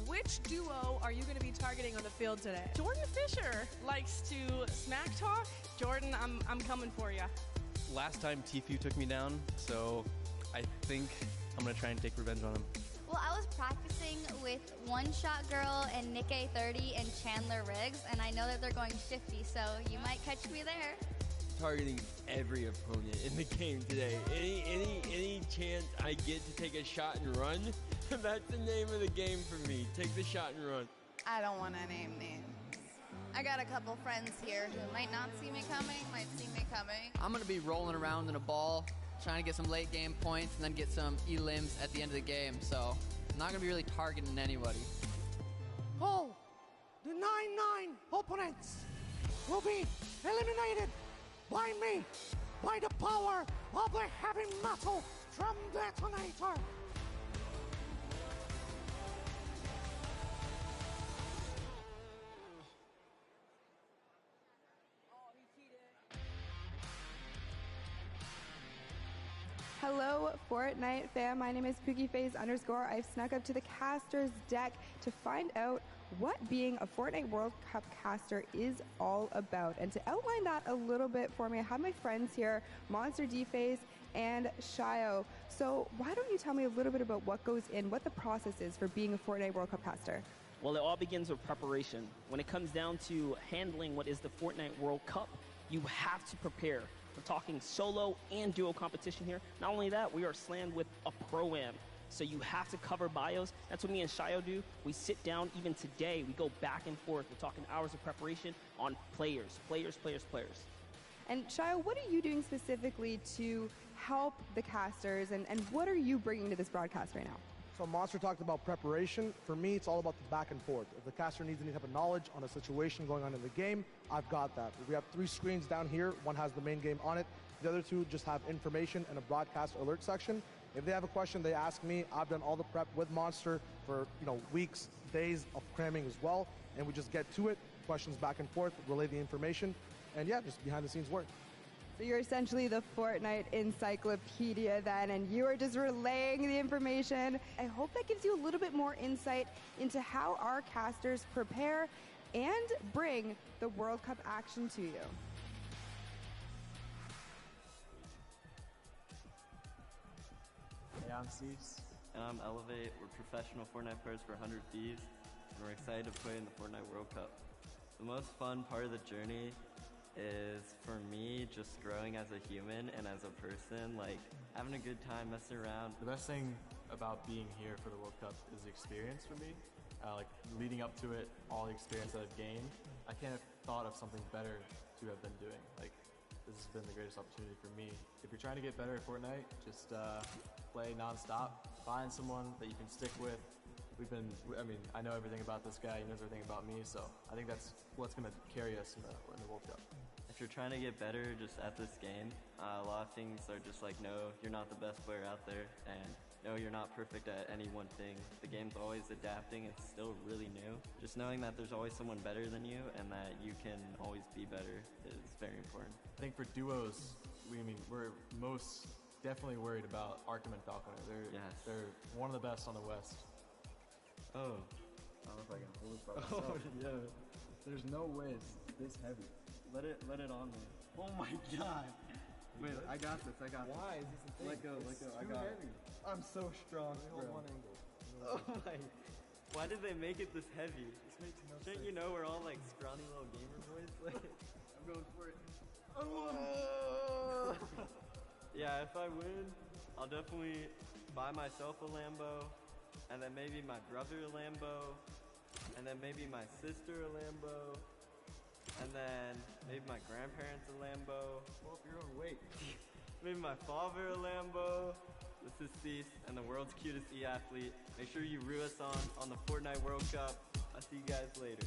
Which duo are you going to be targeting on the field today? Jordan Fisher likes to smack talk. Jordan, I'm coming for you. Last time Tfue took me down, so I think I'm going to try and take revenge on him. Well, I was practicing with One Shot Girl and Nick A30 and Chandler Riggs, and I know that they're going shifty, so you might catch me there. Targeting every opponent in the game today. Any chance I get to take a shot and run, that's the name of the game for me. Take the shot and run. I don't want to name names. I got a couple friends here who might not see me coming, might see me coming. I'm going to be rolling around in a ball, trying to get some late game points and then get some elims at the end of the game. So I'm not going to be really targeting anybody. All the 9-9 opponents will be eliminated by me. by the power of the heavy metal drum detonator. Hello, Fortnite fam. My name is PookieFace_. I've snuck up to the caster's deck to find out what being a Fortnite World Cup caster is all about. And to outline that a little bit for me, I have my friends here, Monster D-Face and Shio. So why don't you tell me a little bit about what goes in, what the process is for being a Fortnite World Cup caster? Well, it all begins with preparation. When it comes down to handling what is the Fortnite World Cup, you have to prepare. We're talking solo and duo competition here. Not only that, we are slammed with a pro-am. So you have to cover bios. That's what me and Shio do. We sit down, even today, we go back and forth. We're talking hours of preparation on players. And Shio, what are you doing specifically to help the casters, and what are you bringing to this broadcast right now? So Monster talked about preparation. For me, it's all about the back and forth. If the caster needs any type of knowledge on a situation going on in the game, I've got that. We have 3 screens down here. One has the main game on it. The other 2 just have information and a broadcast alert section. If they have a question, they ask me. I've done all the prep with Monster for weeks, days of cramming as well, and we just get to it. Questions back and forth, relay the information, and yeah, just behind the scenes work. So you're essentially the Fortnite encyclopedia then, and you are just relaying the information. I hope that gives you a little bit more insight into how our casters prepare and bring the World Cup action to you. Hey, I'm Cease. And I'm Elevate. We're professional Fortnite players for 100 Thieves, and we're excited to play in the Fortnite World Cup. The most fun part of the journey is, for me, just growing as a human and as a person, like having a good time messing around. The best thing about being here for the World Cup is the experience for me. Like leading up to it, all the experience that I've gained, I can't have thought of something better to have been doing. Like, this has been the greatest opportunity for me. If you're trying to get better at Fortnite, just play non-stop, find someone that you can stick with. I know everything about this guy, he knows everything about me, so I think that's what's gonna carry us in the World Cup. If you're trying to get better just at this game, a lot of things are just like, no, you're not the best player out there, and no, you're not perfect at any one thing. The game's always adapting, it's still really new. Just knowing that there's always someone better than you and that you can always be better is very important. I think for duos, we're most definitely worried about Arkham and Falconer. They're one of the best on the West. Oh. I don't know if I can pull this by myself. Oh, yeah. There's no way it's this heavy. Let it on there. Oh my god. Wait, I got this. Why is this a thing? Let go. I got heavy. it. I'm so strong. Hold one angle. Oh my. Why did they make it this heavy? This makes no Shouldn't sense. you know we're all like scrawny little gamer boys? Like, I'm going for it. Yeah, if I win, I'll definitely buy myself a Lambo, and then maybe my brother a Lambo, and then maybe my sister a Lambo, and then maybe my grandparents a Lambo. Pull up your own weight. Maybe my father a Lambo. This is Cease, and the world's cutest e-athlete. Make sure you root us on the Fortnite World Cup. I'll see you guys later.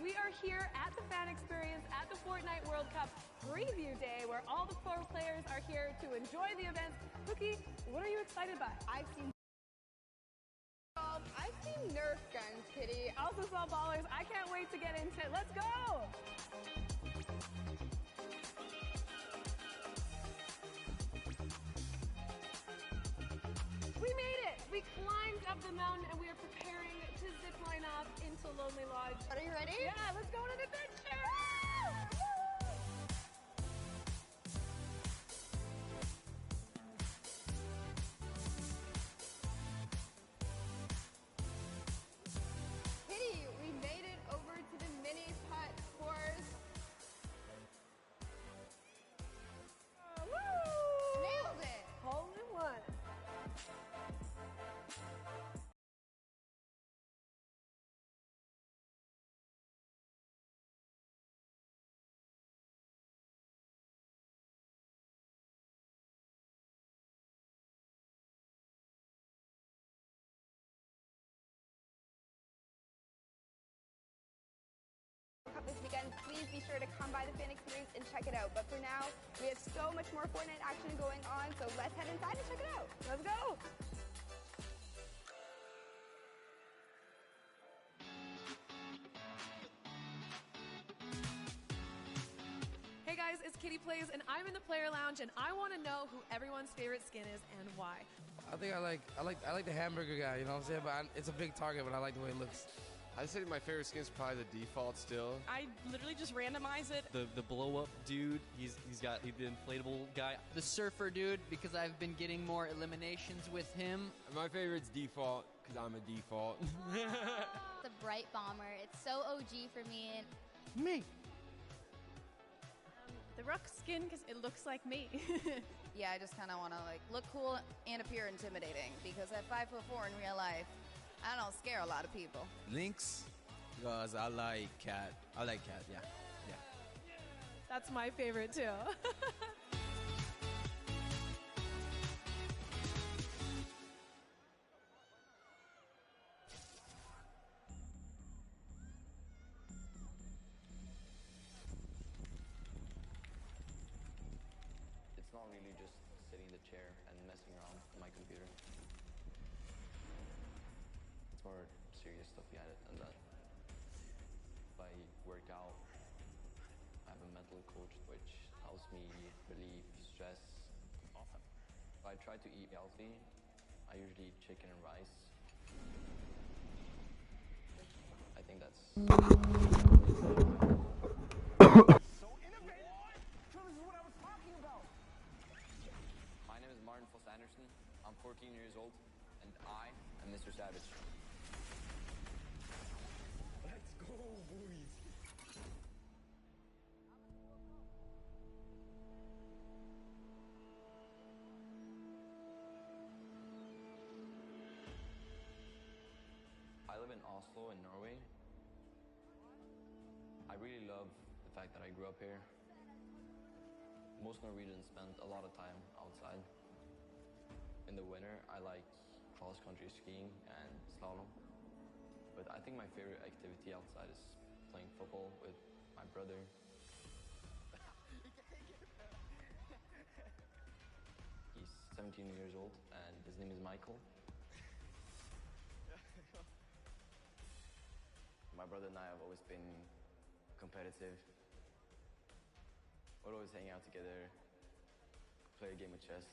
We are here at the fan experience at the Fortnite World Cup preview day, where all the pro players are here to enjoy the event. Cookie, what are you excited by? I've seen Nerf guns, Kitty. Also saw ballers. I can't wait to get into it. Let's go! We made it! We climbed up the mountain and we are preparing to zip line off into Lonely Lodge. Are you ready? Yeah, let's go on an adventure! please be sure to come by the Fan Experience and check it out. But for now, we have so much more Fortnite action going on, so let's head inside and check it out. Let's go! Hey guys, it's Kitty Plays, and I'm in the player lounge, and I want to know who everyone's favorite skin is and why. I think I like the hamburger guy. You know what I'm saying? But it's a big target, but I like the way it looks. I'd say my favorite skin is probably the default still. I literally just randomize it. The blow up dude, he's the inflatable guy. The surfer dude, because I've been getting more eliminations with him. My favorite's default, because I'm a default. The bright bomber. It's so OG for me. Me. The Rook skin, because it looks like me. Yeah, I just kind of want to like look cool and appear intimidating because at 5'4" in real life, I don't scare a lot of people. Lynx, because I like cat. Yeah. That's my favorite too. It's not really just sitting in the chair and messing around on my computer. It's more serious stuff behind it than that. If I work out, I have a mental coach which helps me relieve stress. Awesome. If I try to eat healthy, I usually eat chicken and rice. I think that's... My name is Martin Foss Anderson. I'm 14 years old, and I am Mr. Savage. Let's go, boys. I live in Oslo in Norway. I really love the fact that I grew up here. Most Norwegians spend a lot of time outside. In the winter, I like cross-country skiing and slalom. But I think my favorite activity outside is playing football with my brother. He's 17 years old and his name is Michael. My brother and I have always been competitive. We'll always hang out together, play a game of chess,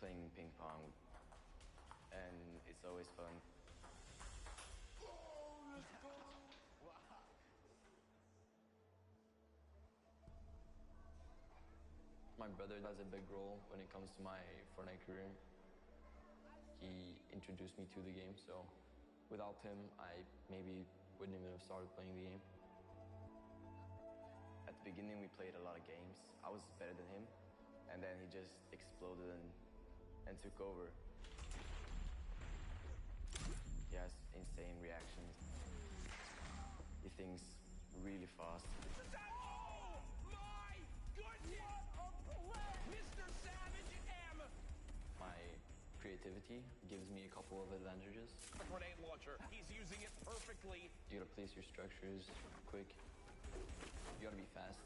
playing ping pong, and it's always fun. My brother has a big role when it comes to my Fortnite career. He introduced me to the game, so without him, I maybe wouldn't even have started playing the game. At the beginning, we played a lot of games. I was better than him, and then he just exploded and took over. He has insane reactions. He thinks really fast. Oh my goodness! Mr. Savage M! My creativity gives me a couple of advantages. A grenade launcher. He's using it perfectly. You gotta place your structures quick. You gotta be fast,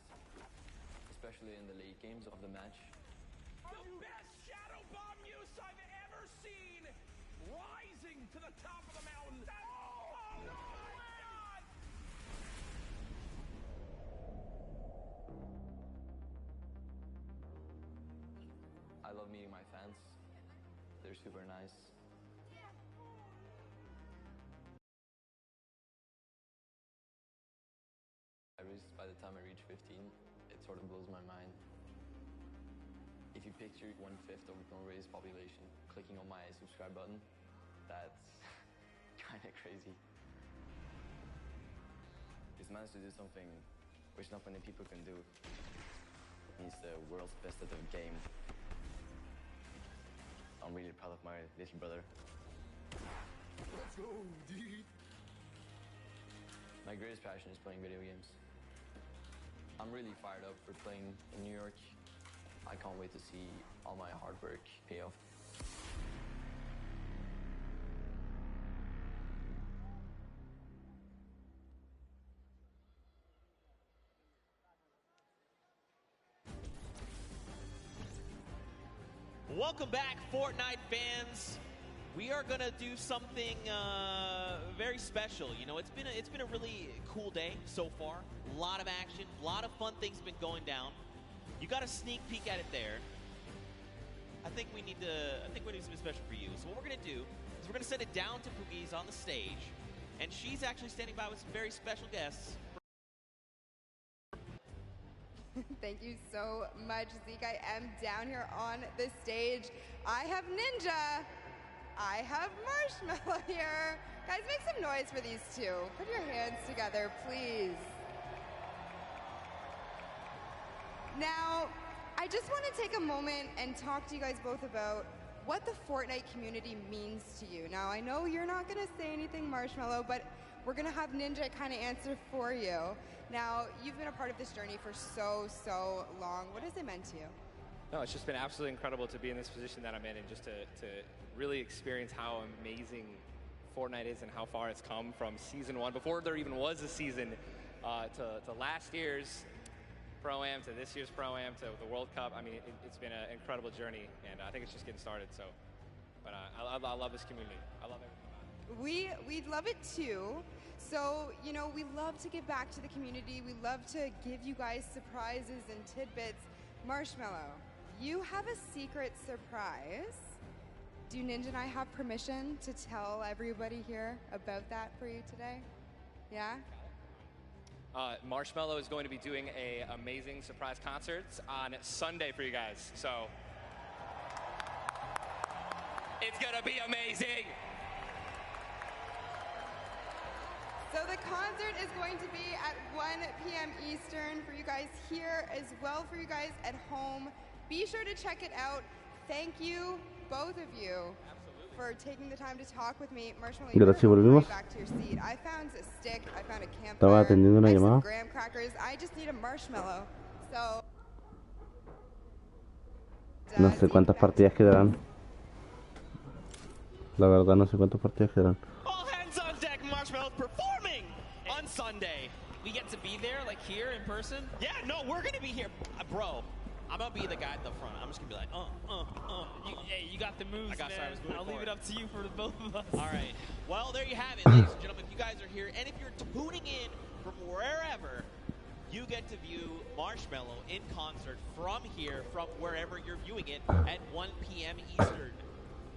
especially in the late games of the match. The best shadow bomb use I've ever seen! Rising to the top of the mountain. Oh my God! I love meeting my fans. They're super nice. By the time I reach 15, it sort of blows my mind. If you picture 1/5 of Norway's population clicking on my subscribe button, that's kind of crazy. He's managed to do something which not many people can do. He's the world's best at the game. I'm really proud of my little brother. Let's go, dude. My greatest passion is playing video games. I'm really fired up for playing in New York. I can't wait to see all my hard work pay off. Welcome back, Fortnite fans. We are gonna do something very special. You know, it's been a really cool day so far. A lot of action, a lot of fun things have been going down. You got a sneak peek at it there. I think we need something special for you. So what we're gonna do is we're gonna send it down to Poogie's on the stage, and she's actually standing by with some very special guests. Thank you so much, Zeke. I am down here on the stage. I have Ninja. I have Marshmallow here. Guys, make some noise for these two. Put your hands together, please. Now, I just want to take a moment and talk to you guys both about what the Fortnite community means to you. Now, I know you're not going to say anything, Marshmallow, but we're going to have Ninja kind of answer for you. Now, you've been a part of this journey for so long. What has it meant to you? No, it's just been absolutely incredible to be in this position that I'm in, and just to really experience how amazing Fortnite is and how far it's come from Season 1, before there even was a season, to last year's Pro-Am, to this year's Pro-Am, to the World Cup. I mean, it's been an incredible journey, and I think it's just getting started. So, but I love this community. I love everything. We love it too. So, you know, we love to give back to the community. We love to give you guys surprises and tidbits. Marshmallow, you have a secret surprise. Do Ninja and I have permission to tell everybody here about that for you today? Yeah? Marshmallow is going to be doing an amazing surprise concert on Sunday for you guys. So, it's gonna be amazing. So the concert is going to be at 1 p.m. Eastern for you guys here, as well for you guys at home. Be sure to check it out. Thank you, both of you, for taking the time to talk with me. Marshmallow, you Gracias, go volvimos. right back to your seat. I found a stick, I found a Estaba campfire, atendiendo una I have some llamada. graham crackers. I just need a marshmallow. So No sé cuántas partidas quedarán. La verdad no sé cuántas partidas quedarán. All hands on deck, Marshmallow's performing on Sunday. We get to be there, like here in person? Yeah, no, we're gonna be here. Bro, I'm gonna be the guy at the front. I'm just gonna be like, Hey, you got the moves, I got, man. sorry, I was moving I'll leave forward. it up to you for the both of us. All right. Well, there you have it, ladies and gentlemen. If you guys are here, and if you're tuning in from wherever, you get to view Marshmallow in concert from here, from wherever you're viewing it, at 1 p.m. Eastern.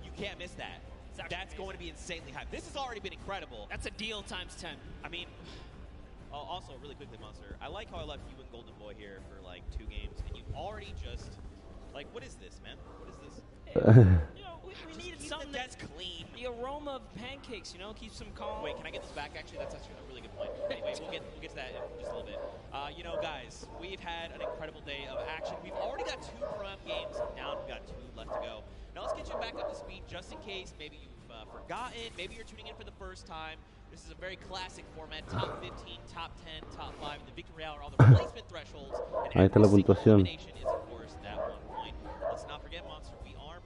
You can't miss that. That's going to be insanely hype. This has already been incredible. That's a deal times 10. I mean, also, really quickly, Monster, I like how I left you and Golden Boy here for, like, 2 games, and you already just, like, what is this, man? What is this? You know, we needed keep something the desk clean. The aroma of pancakes, you know, keeps them calm. Wait, can I get this back? Actually, that's actually a really good point. Anyway, we'll get to that in just a little bit. You know, guys, we've had an incredible day of action. We've already got 2 Pro-Am games down. We've got 2 left to go. Now let's get you back up to speed, just in case maybe you've forgotten, maybe you're tuning in for the first time. This is a very classic format: top 15, top 10, top 5, and the victory hour, all the placement thresholds. Ahí está la puntuación. Elimination is, of course, that 1 point. Let's not forget, Monster, we are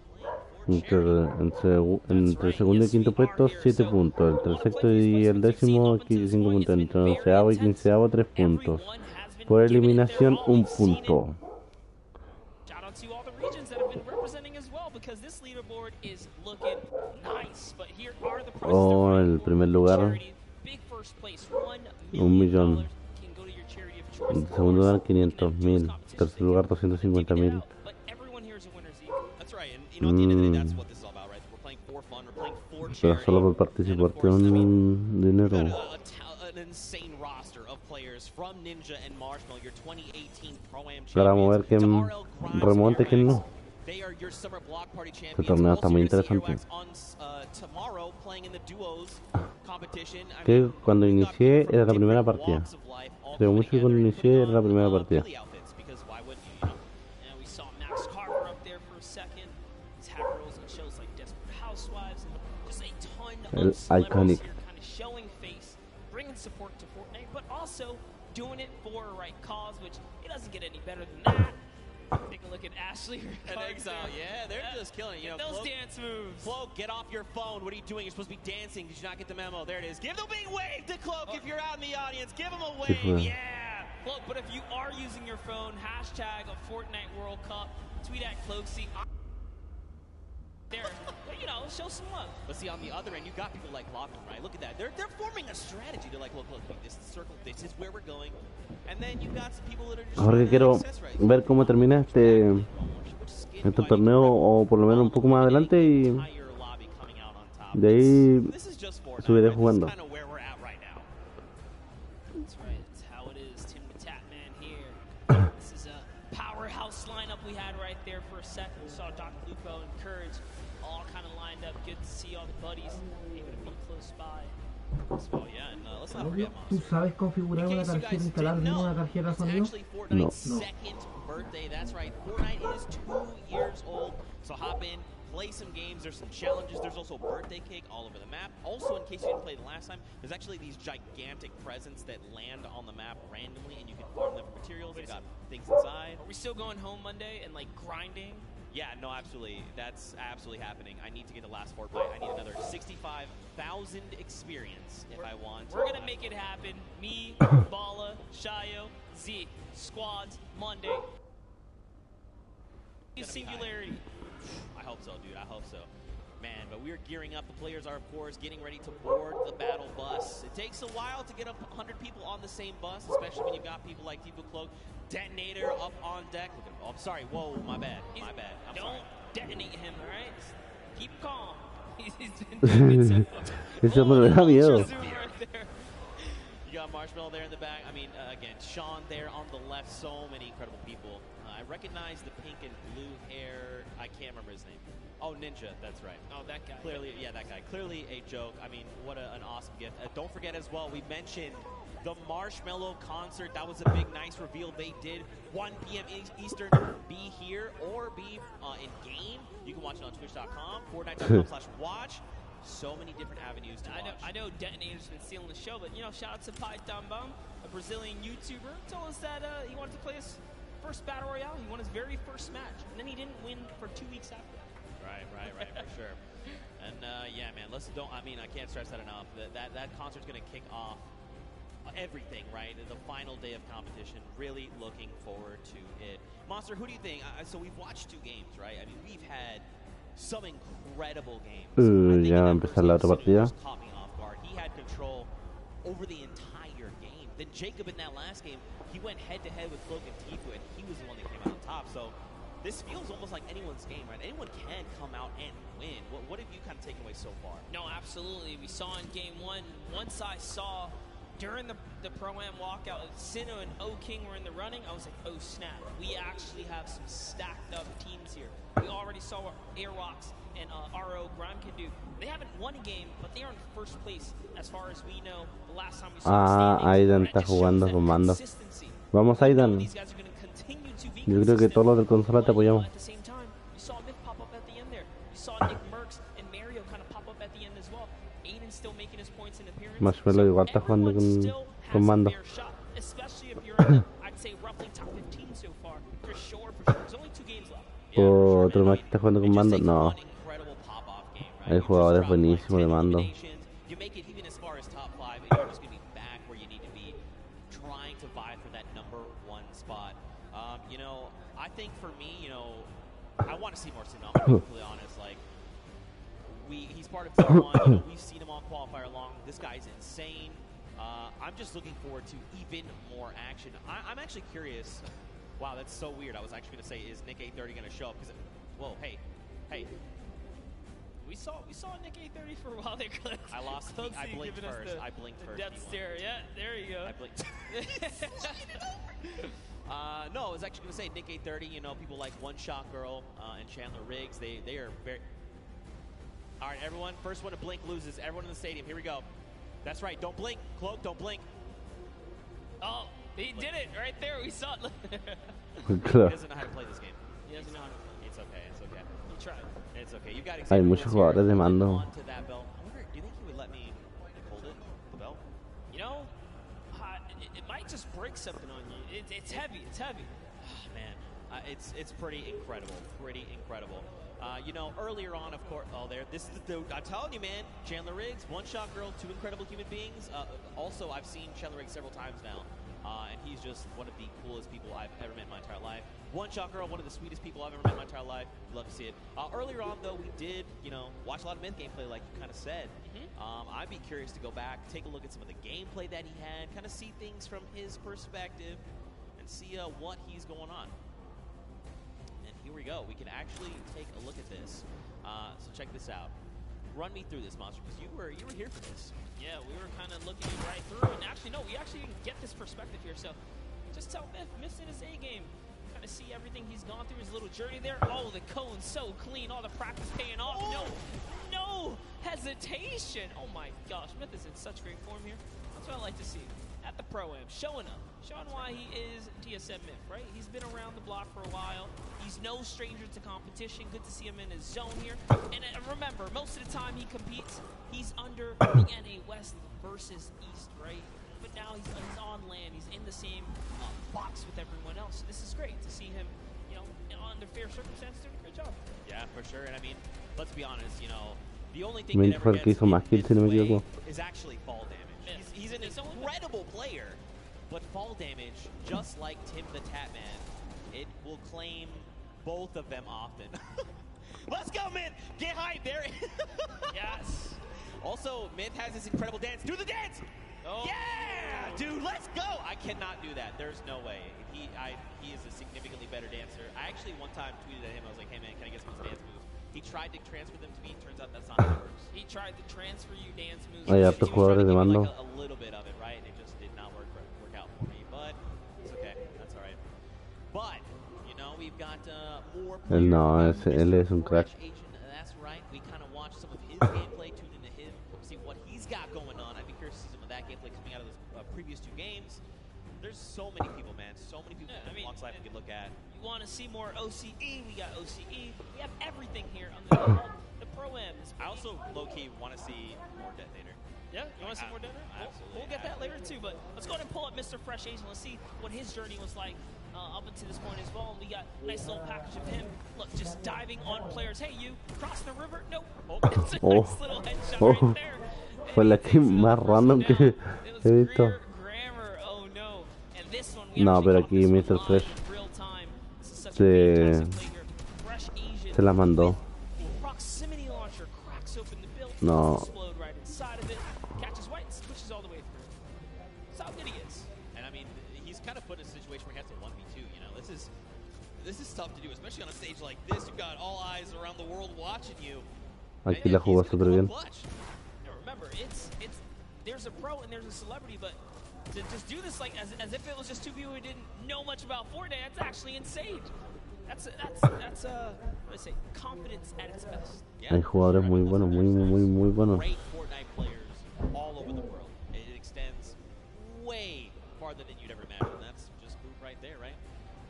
playing for Entre el segundo y quinto puesto, 7 puntos. Entre el sexto y el décimo, 5 puntos. Entre el onceavo y quinceavo, 3 puntos. Por eliminación, 1 punto. Shout out to all the regions that have been representing as well, because this leaderboard is looking nice. But here are the prizes. Oh, el primer lugar, Big first place, $1 1 millón. can go to your charity of choice. El segundo lugar, 500.000. Tercer lugar, 250.000. But everyone here is a winner, Zeke. That's right, and you know, at the end of the day, that's what this is all about, right? We're playing for fun, we're playing for Pero charity. solo por participar tiene dinero. An insane roster of players from Ninja and Marshmallow, your 2018 Pro-Am Ahora vamos a ver champions, quién to RL Grimes remonte y and quién no. They are your summer block party Este champions. torneo está Also, muy you're gonna see interesante. Airwax on tomorrow playing in the duos competition. I Que mean, cuando inicié era la primera partida. Creo mucho que cuando inicié era la primera partida. because why wouldn't you, And we saw Max Carver up there for a second. He's had roles in shows like Desperate Housewives, and just a ton El of celebrities iconic. here kind of showing face, bringing support to Fortnite, but also doing it for a right cause, which it doesn't get any better than that. Take a look at Ashley. And Exile, yeah, they're just killing it. You know, those Flo, dance moves. Flo, get off your phone. What are you doing? You're supposed to be dancing. Did you not get the memo? There it is. Give the big wave to Cloak if you're out in the audience. Give him a wave. fue. Yeah. Look, but if you are using your phone, hashtag a Fortnite World Cup, tweet at Cloaksy. there, but you know, show some love. But see, on the other end, you got people like Lachlan, right? Look at that. They're forming a strategy. They're like, look, this is the circle. This is where we're going. And then you got some people that are just Ahora que quiero ver cómo termina este torneo, o por lo menos un poco más adelante, y de ahí subiré jugando. That's right. That's how it is. Tim the Tatman here. This is a powerhouse lineup we had right there for a second. We saw Dr. Lupo and Courage all kind of lined up. Good to see all the buddies able to be close by. So, yeah, and let's not forget, ¿Tú sabes configurar una tarjeta, instalar bien una tarjeta de sonido? No. Second birthday, that's right. Fortnite is 2 years old, so hop in, play some games. There's some challenges. There's also birthday cake all over the map. Also, in case you didn't play the last time, there's actually these gigantic presents that land on the map randomly, and you can farm them for materials. They got things inside. Are we still going home Monday and like grinding? Yeah, no, absolutely. That's absolutely happening. I need to get the last Fortnite. I need another 65,000 experience if I want. We're going to make it happen. Me, Bala, Shayo, Z, squads, Monday. Singularity. I hope so, dude. I hope so. Man, but we're gearing up. The players are, of course, getting ready to board the battle bus. It takes a while to get 100 people on the same bus, especially when you've got people like Tifu Cloak. Detonator up on deck. Look at him. Oh, I'm sorry. Whoa, my bad. My bad. I'm Don't sorry. detonate him, all right? Keep calm. He's been doing Eso me da miedo. You got Marshmallow there in the back. I mean, again, Sean there on the left. So many incredible people. I recognize the pink and blue hair. I can't remember his name. Oh, Ninja. That's right. Oh, that guy. Clearly, yeah, that guy. Clearly a joke. I mean, what an awesome gift. Don't forget as well, we mentioned the Marshmallow concert. That was a big, nice reveal. They did 1 p.m. Eastern. Be here or be in game. You can watch it on twitch.com, Fortnite.com/watch. So many different avenues to watch. I know Detonator's been stealing the show, but you know, shout out to Python Bum, a Brazilian YouTuber, told us that he wanted to play his first battle royale. He won his very first match, and then he didn't win for 2 weeks after. Right, for sure. And yeah, man, I can't stress that enough. That concert's gonna kick off everything, right? The final day of competition. Really looking forward to it. Monster, who do you think? So we've watched 2 games, right? I mean, we've had some incredible games. Ya va a empezar la otra partida. Caught me off guard. He had control over the entire game. Then Jacob in that last game, he went head-to-head with Cloak and Tifu, and he was the one that came out on top. So this feels almost like anyone's game, right? Anyone can come out and win. What have you kind of taken away so far? No, absolutely. We saw in game 1, once I saw during the Pro-Am walkout, Sinnoh and O-King were in the running, I was like, oh snap, we actually have some stacked up teams here. We already saw what Airwalks and RO Grime can do. They haven't won a game, but they are in first place as far as we know. The last time we saw Aidan está jugando con mando. Vamos, Aidan. Yo creo que todos los del consola te apoyamos. At the same time, you saw Myth pop up at the end there. You saw Nick Merckx and Mario kind of pop up at the end as well. Aiden still making his points in appearance. Marshmallow igual está jugando con mando. Especially if you're in the, I'd say, roughly top 15 so far. For sure. There's only 2 games left. Otro más que está jugando con mando, no. Hay jugadores buenísimos de mando. You make it even as far as top 5, and you're just going to be back where you need to be, trying to vie for that number 1 spot. You know, I think for me, you know, I want to see more Sinnoh. I'm going to be completely honest. Like, he's part of Team 1. You know, we've seen him on Qualifier long. This guy's insane. I'm just looking forward to even more action. I'm actually curious. Wow, that's so weird. I was actually going to say, is Nick 830 going to show up? Because, whoa, hey. We saw Nick 830 for a while there, Cliff. I lost. I blinked first. I blinked first. Death stare. Yeah, there you go. I blinked. No, I was actually going to say Nick 830. You know, people like One Shot Girl and Chandler Riggs. They are very. All right, everyone. First one to blink loses. Everyone in the stadium. Here we go. That's right. Don't blink. Cloak, don't blink. Oh, he did it right there. We saw it. He doesn't know how to play this game. He doesn't know how to. It's okay. It's okay. He tried. It's okay. You got Hay muchos jugadores de mando. onto that belt. I wonder, do you think he would let me hold it, the belt? You know, it might just break something on you. It's heavy. It's heavy. Oh, man, it's pretty incredible. Pretty incredible. You know, earlier on, of course, this is the dude. I'm telling you, man, Chandler Riggs, One Shot Girl, 2 incredible human beings. Also, I've seen Chandler Riggs several times now And he's just one of the coolest people I've ever met in my entire life. One Shot Girl, one of the sweetest people I've ever met in my entire life. Love to see it. Earlier on, though, we did, watch a lot of Myth gameplay, like you kind of said. I'd be curious to go back, take a look at some of the gameplay that he had, kind of see things from his perspective, and see what he's going on. And here we go. We can actually take a look at this. So check this out. Run me through this, Monster, because you were here for this. Yeah, we were kind of looking right through, and actually, no, we actually didn't get this perspective here. So just tell Myth's in his A game. Kind of see everything he's gone through, his little journey there. Oh, the cone's so clean. All the practice paying off. Oh. No hesitation. Oh my gosh, Myth is in such great form here. That's what I like to see at the Pro-Am, showing up. Showing why he is TSM Myth, right? He's been around the block for a while. He's no stranger to competition. Good to see him in his zone here. And remember, most of the time he competes, he's under the NA West versus East, right? But now he's on land. He's in the same box with everyone else. So this is great to see him, under fair circumstances, doing a great job. Yeah, for sure. And I mean, let's be honest, the only thing that ever gets is actually fall damage. He's an incredible player, but fall damage, just like Tim the Tatman, it will claim both of them often. Let's go, Myth! Get hype there! Yes! Also, Myth has this incredible dance. Do the dance! Oh. Yeah! Dude, let's go! I cannot do that. There's no way. He is a significantly better dancer. I actually one time tweeted at him, I was like, hey man, can I get some of his dance moves? He tried to transfer them to me. Turns out that's not how it works. He tried to transfer you dance moves. Hay hartos jugadores de mando. Like a little bit of it, right? It just did not work out for me. But it's okay. That's all right. But we've got more players. No, él es un crack. That's right. We kind of watched some of his gameplay, tuned into him, see what he's got going on. I'd be curious to see some of that gameplay coming out of those previous two games. There's so many people, man. So many people in Blox Life we could look at. You want to see more OCE? We got OCE. We have everything here on the Pro-Am. I also low-key want to see more Detonator. Yeah, you want to see more Detonator? Absolutely. We'll get that later too, but let's go ahead and pull up Mr. Fresh Asian. Let's see what his journey was like up until this point as well. We got a nice little package of him. Look, just diving on players. Hey, you cross the river? Nope. It's a nice little headshot right there. Fue la team más random que he visto. No, pero aquí Mr. Fresh se la mandó. No. Kind of put in a situation where he has to 1v2. This is tough to do, especially on a stage like this. You've got all eyes around the world watching you. Aquí la jugó súper bien. Remember, there's a pro and there's a celebrity, but to just do this like as if it was just two people who didn't know much about Fortnite, that's actually insane. That's let's say confidence at its best. Hay jugadores muy buenos, muy buenos. Great Fortnite players all over the world. It extends way farther than you'd ever imagine. That's just proof right there, right?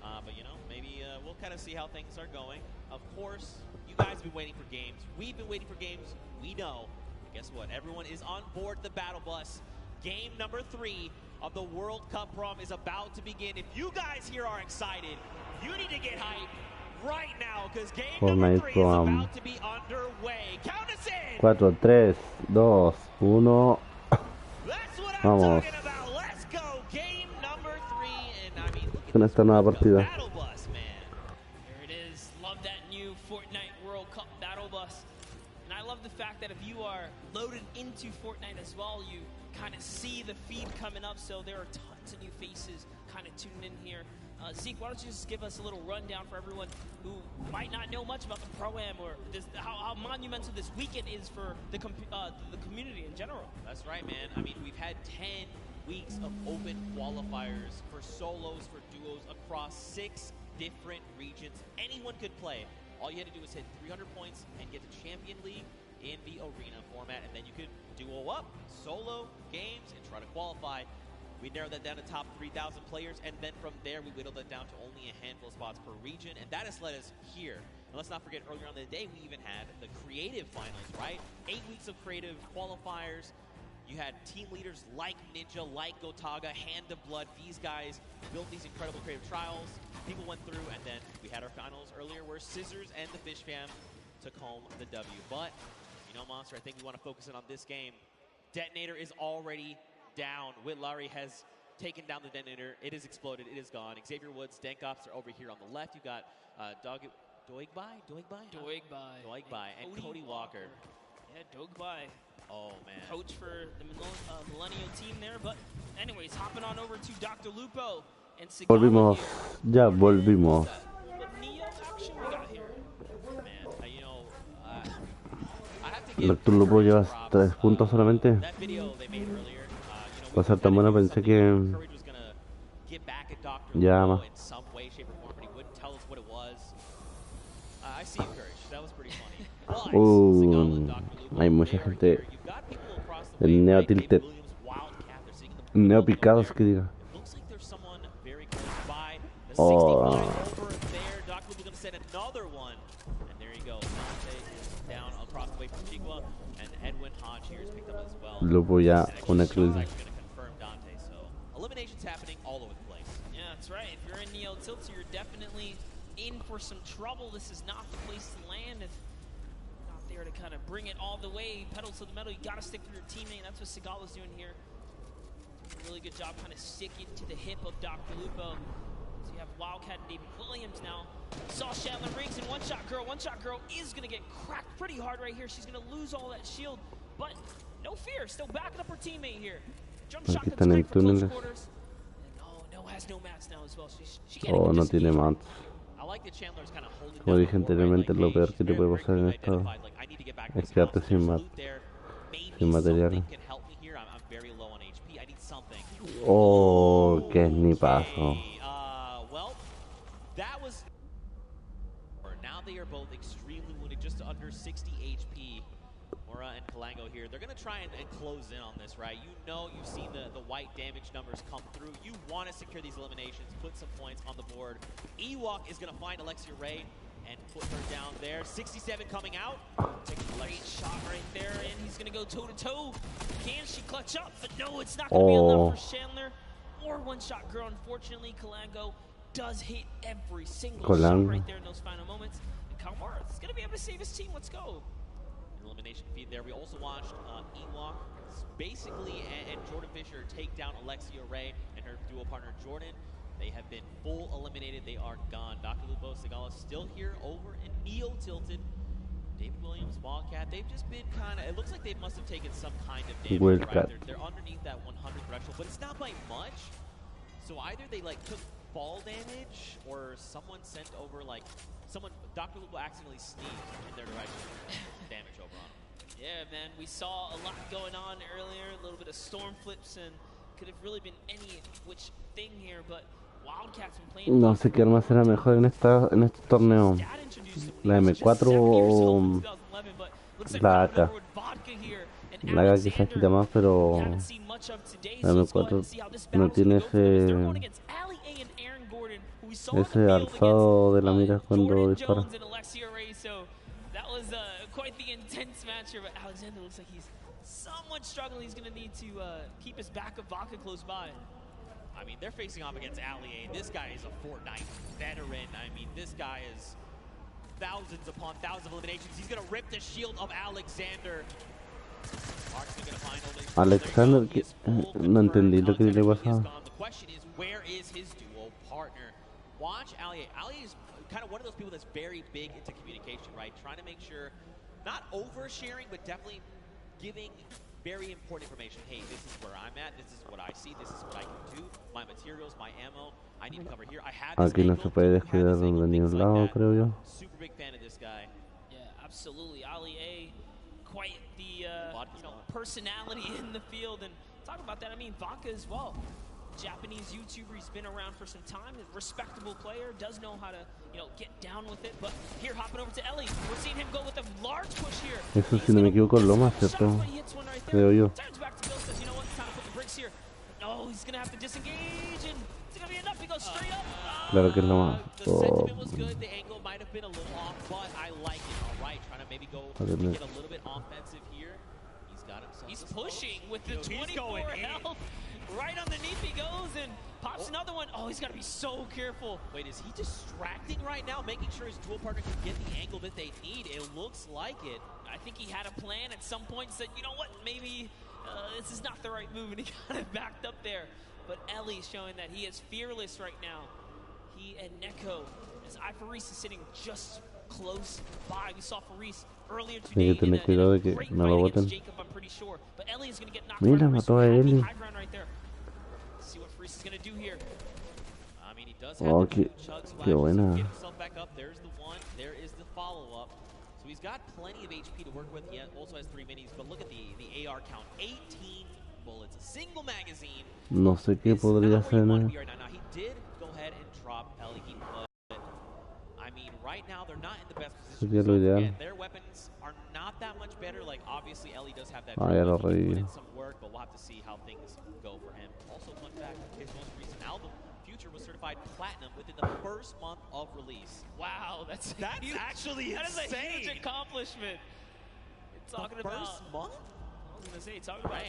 But maybe we'll kind of see how things are going. Of course, you guys have been waiting for games. We've been waiting for games. We know. But guess what? Everyone is on board the battle bus. Game number 3 of the World Cup prom is about to begin. If you guys here are excited, you need to get hyped right now because game number 3 is about to be underway. Count us in. 4, 3, 2, 1. That's what I'm Vamos. talking about. Let's go. Game number 3, and I mean, Con esta nueva partida. battle bus, man. There it is. Love that new Fortnite World Cup battle bus. And I love the fact that if you are loaded into Fortnite as well, you kind of see the feed coming up. So there are tons of new faces kind of tuning in here. Zeke, why don't you just give us a little rundown for everyone who might not know much about the Pro-Am or how monumental this weekend is for the community in general. That's right, man. I mean, we've had 10 weeks of open qualifiers for solos, for duos across 6 different regions. Anyone could play. All you had to do was hit 300 points and get the Champion League in the arena format, and then you could duo up, solo games, and try to qualify. We narrowed that down to top 3,000 players, and then from there we whittled that down to only a handful of spots per region, and that has led us here. And let's not forget, earlier on in the day, we even had the creative finals, right? 8 weeks of creative qualifiers. You had team leaders like Ninja, like Gotaga, Hand of Blood. These guys built these incredible creative trials. People went through, and then we had our finals earlier where Scissors and the Fish Fam took home the W. But, Monster, I think we want to focus in on this game. Detonator is already down. Whitlari has taken down the detonator. It is exploded. It is gone. Xavier Woods, Dankops are over here on the left. You got Doigbai, and Cody Walker. Yeah, Doigbai. Oh, man. Coach for the Millennial team there. But anyways, hopping on over to Dr. Lupo and Sigala. Volvimos, ya volvimos. Dr. Lupo lleva 3 puntos solamente. Va a ser tan buena, pensé que ya más. Hay mucha gente del Neo Tilted, Neo Picados que diga. Oh. Lupo ya una cruz. Eliminations happening all over the place. Yeah, that's right. If you're in Neo Tilted, you're definitely in for some trouble. This is not the place to land. If you're not there to kind of bring it all the way, pedal to the metal, you got to stick with your teammate. That's what Sigala's doing here. Doing a really good job kind of sticking to the hip of Dr. Lupo. So you have Wildcat and David Williams now. Saw Chandler Riggs and One Shot Girl. One Shot Girl is going to get cracked pretty hard right here. She's going to lose all that shield. But no fear, still backing up her teammate here. Jump shot comes straight for close quarters. And no has no mats now as well. She can't even no tiene mats. Como dije anteriormente, lo peor que te puede pasar en esto es quedarte sin mat, sin material. Oh, qué snipazo. Now they are both extremely wounded, just under 60 HP. Mora and Kalango here. They're going to try and close in on this, right? You know, you've seen the white damage numbers come through. You want to secure these eliminations, put some points on the board. Ewok is going to find Alexia Ray and put her down there. 67 coming out. Take a great shot right there, and he's going to go toe-to-toe. Can she clutch up? But no, it's not going to be enough for Chandler or One Shot Girl. Unfortunately, Kalango does hit every single shot right there in those final moments. And Kalmar is going to be able to save his team. Let's go. Elimination feed there. We also watched Ewok basically and Jordan Fisher take down Alexia Ray and her duo partner Jordan. They have been full eliminated. They are gone. Dr. Lupo, Sigala still here over in Neo Tilted. David Williams, Wildcat, they've just been kind of, it looks like they must have taken some kind of damage, right? They're underneath that 100 threshold, but it's not by much. So either they like took fall damage or someone sent over like, Dr. Lupo accidentally sneezed in their direction. Damage over on them. Yeah, man, we saw a lot going on earlier, a little bit of storm flips, and could have really been any which thing here, but Wildcat's been playing. No sé qué arma será mejor en este torneo. La M4 o la AK. La AK quizás quita más, pero la M4 no tiene ese alzado de la mira cuando dispara. That was quite the intense match here, but Alexander looks like he's somewhat struggling. He's going to need to keep his back of Vodka close by. I mean, they're facing off against Ali. This guy is a Fortnite veteran. I mean, this guy is thousands upon thousands of eliminations. He's going to rip the shield of Alexander. Alexander, no entendí lo que le pasaba. The question is, where is his duo partner? Watch Ali. Ali is kind of one of those people that's very big into communication, right? Trying to make sure, not oversharing, but definitely giving very important information. Hey, this is where I'm at. This is what I see. This is what I can do. My materials, my ammo. I need to cover here. I have this Aquí no se puede descuidar de ningún lado, creo yo. Super big fan of this guy. Yeah, absolutely. Ali A, quite the personality in the field. And talk about that, I mean, Vodka as well. Japanese YouTuber, he's been around for some time, a respectable player, does know how to, get down with it. But here, hopping over to Ellie, we're seeing him go with a large push here. Eso, si no me equivoco, lo más cierto, creo yo. Turns back to Bill, says, you know what, it's time to put the bricks here. No, he's gonna have to disengage, and it's gonna be enough. He goes straight up. Claro que es lo más. The sentiment was good. The angle might have been a little off, but I like it. All right, trying to maybe go get a little bit offensive here. He's got himself. He's pushing with the 24 health. Right underneath he goes and pops another one. Oh, he's got to be so careful. Wait, is he distracting right now, making sure his dual partner can get the angle that they need? It looks like it. I think he had a plan at some point, said, you know what, maybe this is not the right move, and he kind of backed up there. but Ellie's showing that he is fearless right now. He and Neko, as Ifaris is sitting just close by. We saw Faris earlier today in a great fight against Jacob, I'm pretty sure. But Ellie is going to get knocked Mira, mató a Ellie. high ground right there. Let's see what Faris is going to do here. I mean, he does have Oh, the qué chug splash, buena. so get himself back up. There's the one. There is the follow-up. So he's got plenty of HP to work with. He also has 3 minis. But look at the AR count. 18 bullets. A single magazine. No sé qué podría ser. Now, he did go ahead and drop Ellie, but I mean, right now they're not in the best position. Sería lo ideal. Again, their weapons are not that much better. Like, obviously, Ellie does have that. Ya lo He can put reviví. in some work, but we'll have to see how things go for him. Also, fun fact: his most recent album, Future, was certified platinum within the first month of release. Wow, that's That's huge, actually that is a huge insane. accomplishment. You're talking The about first month? I was gonna say, talking about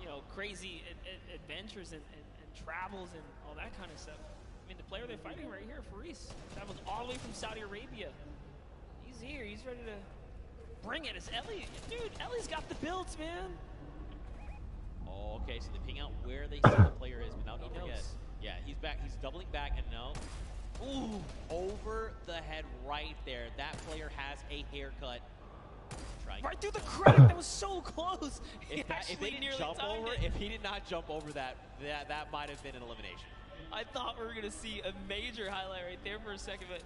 you know, crazy adventures and travels and all that kind of stuff. I mean, the player they're fighting right here, Faris, traveled all the way from Saudi Arabia. He's here. He's ready to bring it. It's Ellie, dude. Ellie's got the builds, man. Oh, okay, so they ping out where they see the player is, but now don't forget. Yeah, he's back. He's doubling back, and no. Ooh, over the head right there. That player has a haircut. Right through the crack. That was so close. If they didn't jump over, if he did not jump over that might have been an elimination. I thought we were going to see a major highlight right there for a second, but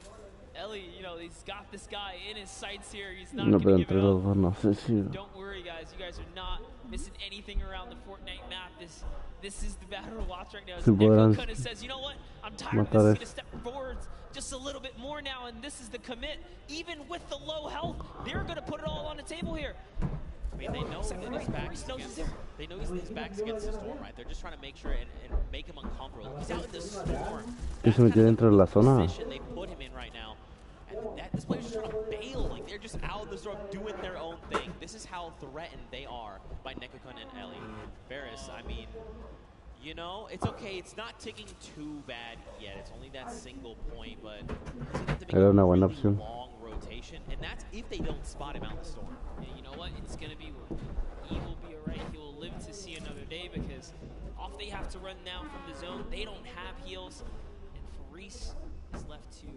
Ellie, you know, he's got this guy in his sights here. He's not No, going pero to give entre it los up. dos no sé si. Don't worry, guys. You guys are not missing anything around the Fortnite map. This is the battle to watch right now. Si Neko podrán kind of says, you know what? I'm tired of this. matar He's es- going to step forwards just a little bit more now, and this is the commit. Even with the low health, they're going to put it all on the table here. I mean, they know that his back's against, they know his back's against the storm, right? They're just trying to make sure and make him uncomfortable. He's out in the storm. Y se metió dentro de la zona. Position they put him in right now. And this player's just trying to bail. Like, they're just out in the storm doing their own thing. This is how threatened they are by Nekokun and Ellie. Varus, I mean, you know, it's okay. It's not ticking too bad yet. It's only that single point, but he's gonna have to make Era a una buena really opción. long rotation, and that's if they don't spot him out in the storm. And you know what? It's going to be, he will be all right. He will live to see another day because off they have to run now from the zone. They don't have heals. And Faris is left to,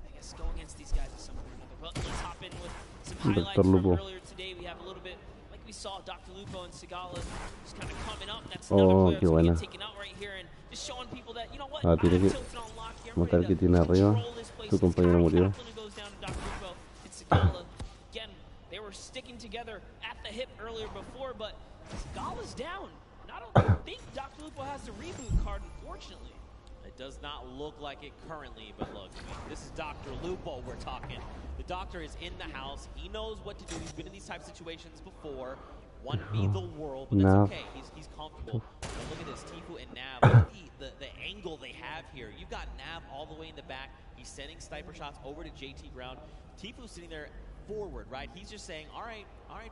I guess, go against these guys at some point or another. But let's hop in with some highlights Dr. from Lupo. earlier today. We have a little bit, like we saw, Dr. Lupo and Sigala just kind of coming up. That's another Oh, player qué that's going to buena. get taken out right here and just showing people that, you know what, Ah, I tiene have que Tilted on lock here. matar que tiene arriba. Su compañero murió. Goes down to Dr. Lupo and Sigala. Again, they were sticking together at the hip earlier before, but Sigala's down. And I don't think Dr. Lupo has the reboot card, unfortunately. It does not look like it currently, but look, I mean, this is Dr. Lupo we're talking. The doctor is in the house. He knows what to do. He's been in these type of situations before. 1v the world, but that's Nav. okay. He's comfortable. But look at this, Tifu and Nav. Look at the angle they have here. You've got Nav all the way in the back. He's sending sniper shots over to JT Brown. Tifu's sitting there forward, right? He's just saying, all right,